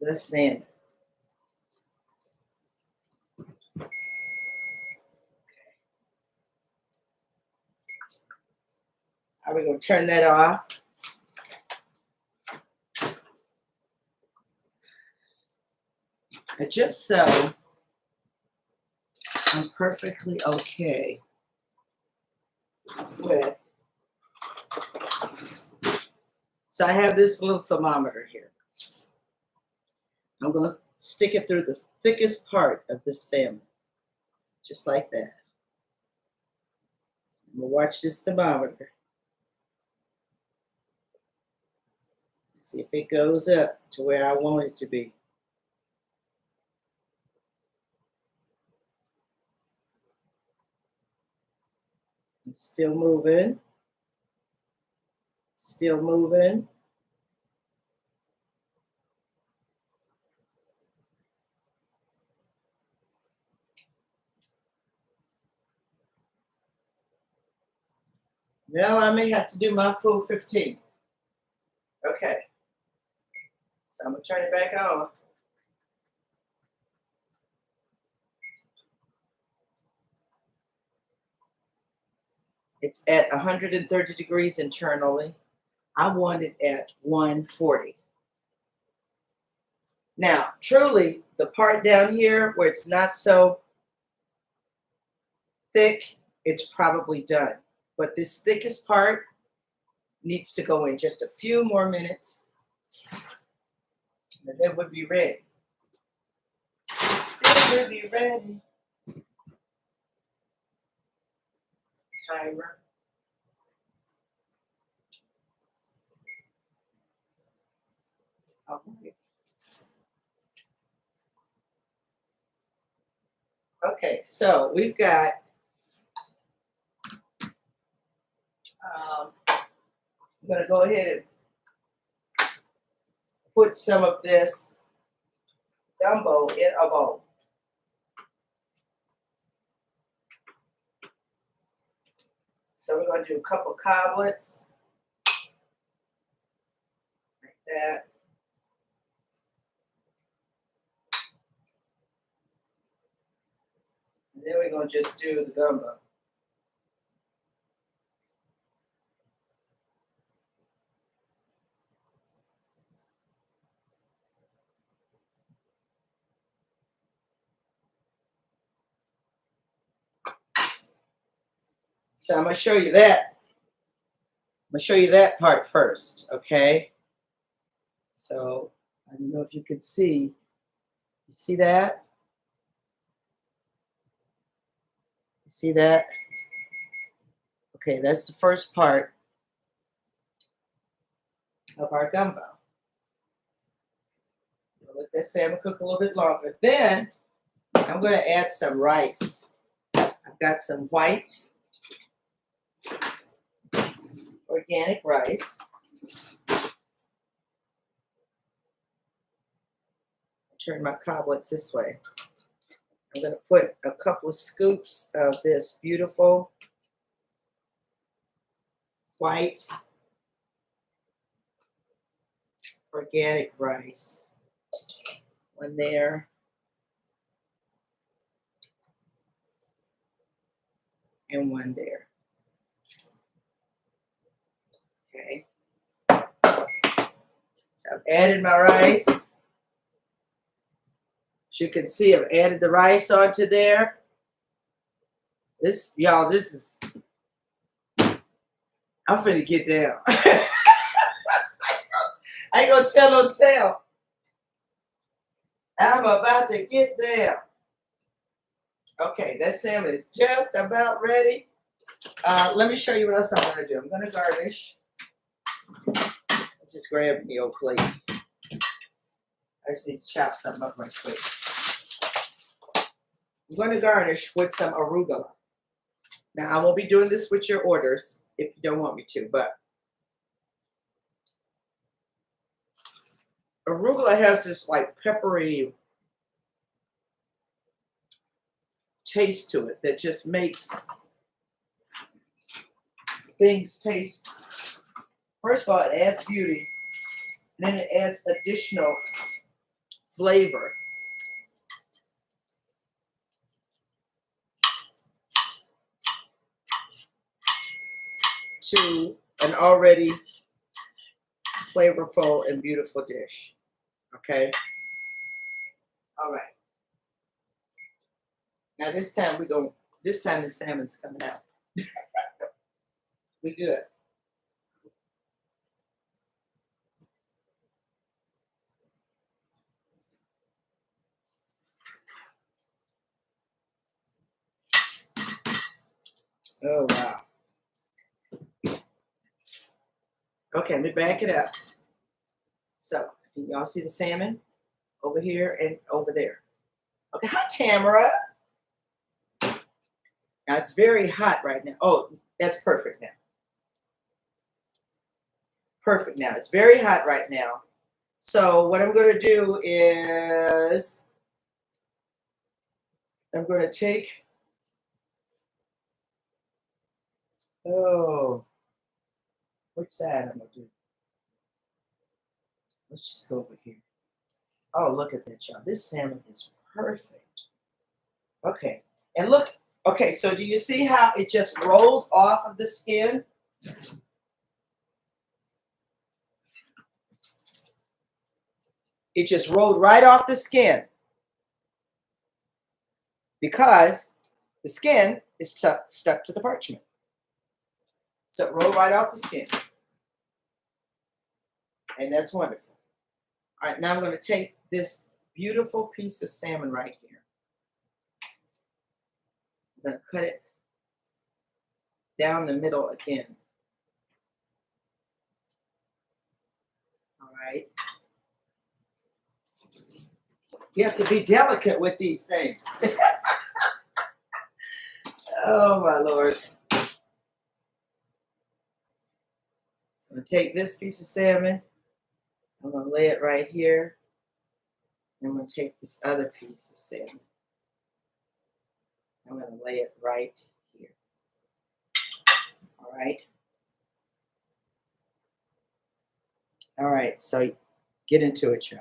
the salmon. Are we going to turn that off? And just so I'm perfectly okay with. So I have this little thermometer here. I'm going to stick it through the thickest part of the salmon, just like that. I'm going to watch this thermometer. See if it goes up to where I want it to be. It's still moving. Still moving. Now I may have to do my full 15. Okay. So I'm going to turn it back on. It's at 130 degrees internally. I want it at 140. Now, truly, the part down here where it's not so thick, it's probably done. But this thickest part needs to go in just a few more minutes. And then we'll be ready. Then we'll be ready. Timer. All right. Okay, so we've got I'm going to go ahead and put some of this gumbo in a bowl. So we're going to do a couple coblets like that. And then we're going to just do the gumbo. So I'm going to show you that. I'm going to show you that part first, okay? So I don't know if you can see. You see that? You see that? Okay, that's the first part of our gumbo. We'll let that salmon cook a little bit longer. Then I'm going to add some rice. I've got some white organic rice. Turn my coblets this way. I'm going to put a couple of scoops of this beautiful white organic rice. One there. And one there. Okay. So I've added my rice. As you can see, I've added the rice onto there. This, y'all, this is, I'm finna get down. I ain't gonna tell no tale. I'm about to get there. Okay, that salmon is just about ready. Let me show you what else I'm gonna do. I'm gonna garnish. Just grab the old plate. I just need to chop something up right quick. I'm gonna garnish with some arugula. Now I won't be doing this with your orders if you don't want me to, but arugula has this like peppery taste to it that just makes things taste. First of all, it adds beauty, and then it adds additional flavor. To an already flavorful and beautiful dish. Okay? All right. Now this time the salmon's coming out. We good. Oh, wow. Okay, let me back it up. So, can y'all see the salmon? Over here and over there. Okay, hi, Tamara. Now, it's very hot right now. Oh, that's perfect now. Perfect now. It's very hot right now. So, what I'm going to do is I'm going to take... Oh, which side I'm going to do? Let's just go over here. Oh, look at that, y'all. This salmon is perfect. Okay. And look. Okay, so do you see how it just rolled off of the skin? It just rolled right off the skin. Because the skin is stuck to the parchment. So it rolled right off the skin. And that's wonderful. All right, now I'm going to take this beautiful piece of salmon right here. I'm going to cut it down the middle again. All right. You have to be delicate with these things. Oh, my Lord. So I'm going to take this piece of salmon. I'm going to lay it right here. I'm going to take this other piece of salmon. I'm going to lay it right here. All right. All right, so get into it, y'all.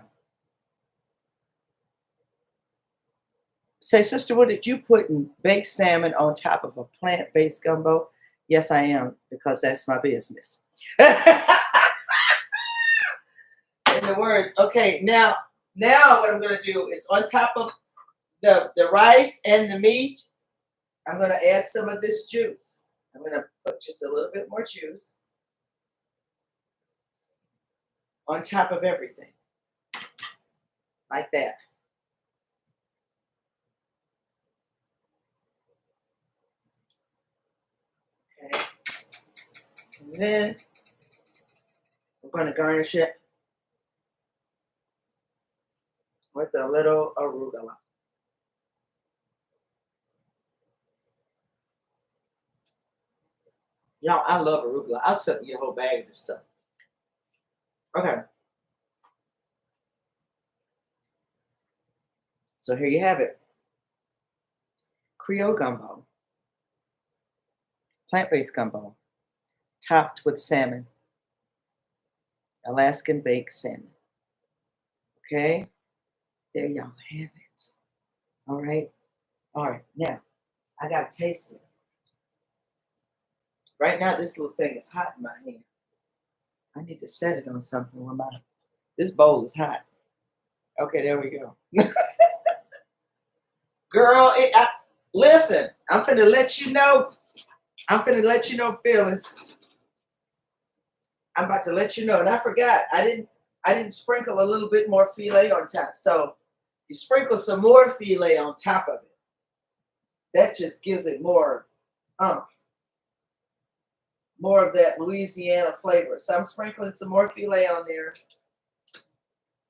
Say, sister, what did you put in baked salmon on top of a plant-based gumbo? Yes, I am, because that's my business. In the words. Okay, now what I'm going to do is on top of the rice and the meat, I'm going to add some of this juice. I'm going to put just a little bit more juice on top of everything. Like that. Okay. And then I'm going to garnish it with a little arugula. Y'all, I love arugula. I'll sit and eat a whole bag of this stuff. Okay. So here you have it. Creole gumbo. Plant-based gumbo. topped with salmon, Alaskan baked salmon. Okay, there y'all have it. All right, now I gotta taste it. Right now, this little thing is hot in my hand. I need to set it on something where this bowl is hot. Okay, there we go. Girl, listen, I'm finna let you know. I'm finna let you know, Phyllis. I'm about to let you know. And I forgot, I didn't sprinkle a little bit more filet on top. So you sprinkle some more filet on top of it. That just gives it more of that Louisiana flavor. So I'm sprinkling some more filet on there.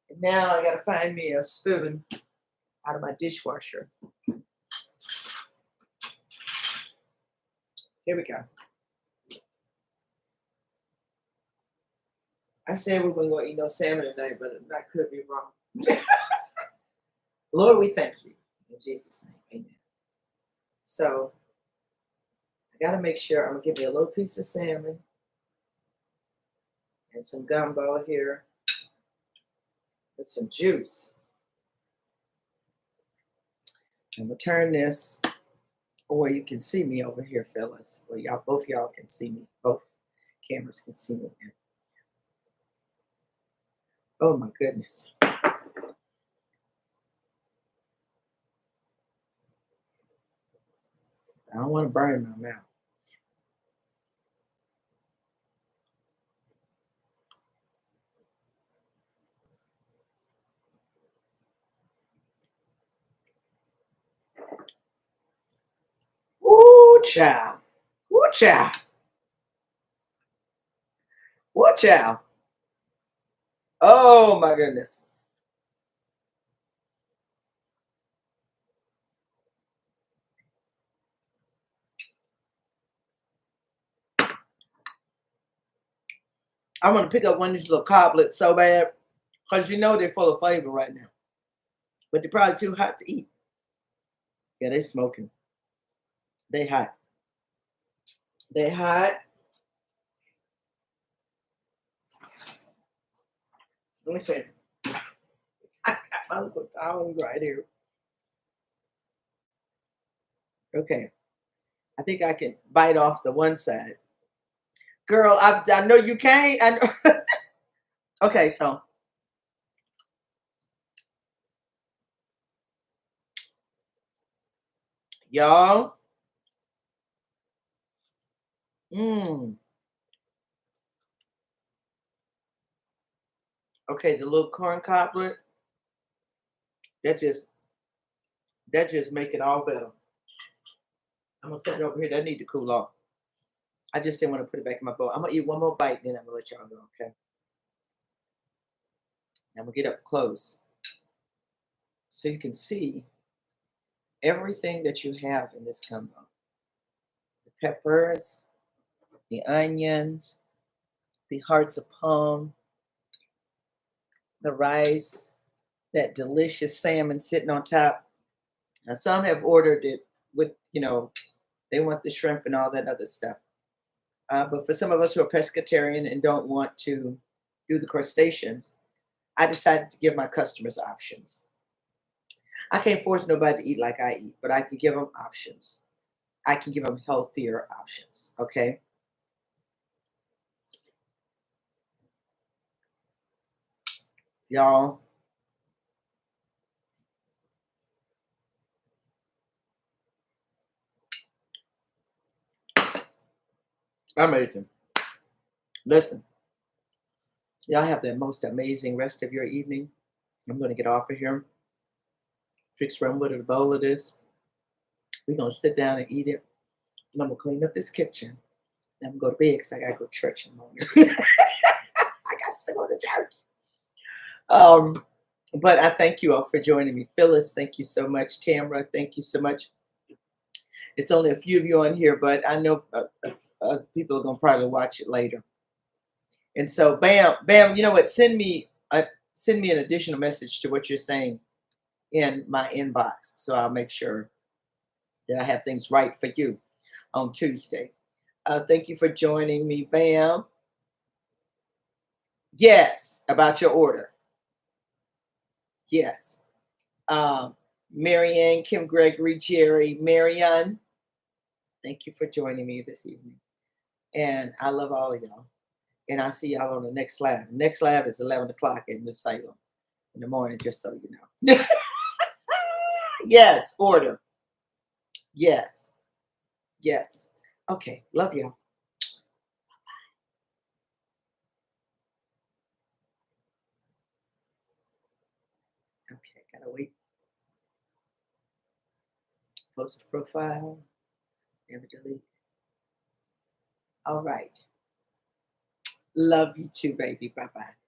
And now I gotta find me a spoon out of my dishwasher. Here we go. I said we weren't going to eat no salmon tonight, but I could be wrong. Lord, we thank you. In Jesus' name, amen. So, I got to make sure I'm going to give me a little piece of salmon and some gumbo here with some juice. I'm going to turn this where you can see me over here, fellas. Well, both y'all can see me. Both cameras can see me. Oh, my goodness. I don't want to burn my mouth. Woo, child. Woo, child. Woo, child. Oh, my goodness. I want to pick up one of these little coblets so bad because you know they're full of flavor right now. But they're probably too hot to eat. Yeah, they smoking. They hot. They hot. Let me see. I got my little tongs right here. Okay. I think I can bite off the one side. Girl, I know you can't. I know. Okay, so. Y'all. Okay, the little corn coblet. That just make it all better. I'm gonna set it over here. That need to cool off. I just didn't want to put it back in my bowl. I'm gonna eat one more bite, then I'm gonna let y'all go. Okay. Now I'm gonna get up close so you can see everything that you have in this gumbo. The peppers, the onions, the hearts of palm, the rice, that delicious salmon sitting on top. Now some have ordered it with, they want the shrimp and all that other stuff. But for some of us who are pescatarian and don't want to do the crustaceans, I decided to give my customers options. I can't force nobody to eat like I eat, but I can give them options. I can give them healthier options, okay? Y'all. Amazing. Listen, y'all have the most amazing rest of your evening. I'm going to get off of here. Fix run with a bowl of this. We're going to sit down and eat it. And I'm going to clean up this kitchen. And I'm going to go to bed because I got to go to church in the morning. I got to go to church. But I thank you all for joining me. Phyllis, thank you so much. Tamara, thank you so much. It's only a few of you on here, but I know other people are going to probably watch it later. And so, bam, you know what? Send me an additional message to what you're saying in my inbox, so I'll make sure that I have things right for you on Tuesday. Thank you for joining me, Bam. Yes, about your order. Yes. Um, Marianne, Kim Gregory, Jerry, Marianne, thank you for joining me this evening. And I love all of y'all. And I'll see y'all on the next lab. Next lab is 11 o'clock in the Salem in the morning, just so you know. Yes, order. Yes. Yes. Okay. Love y'all. Okay. Gotta wait. Post profile. Never delete. All right. Love you too, baby. Bye bye.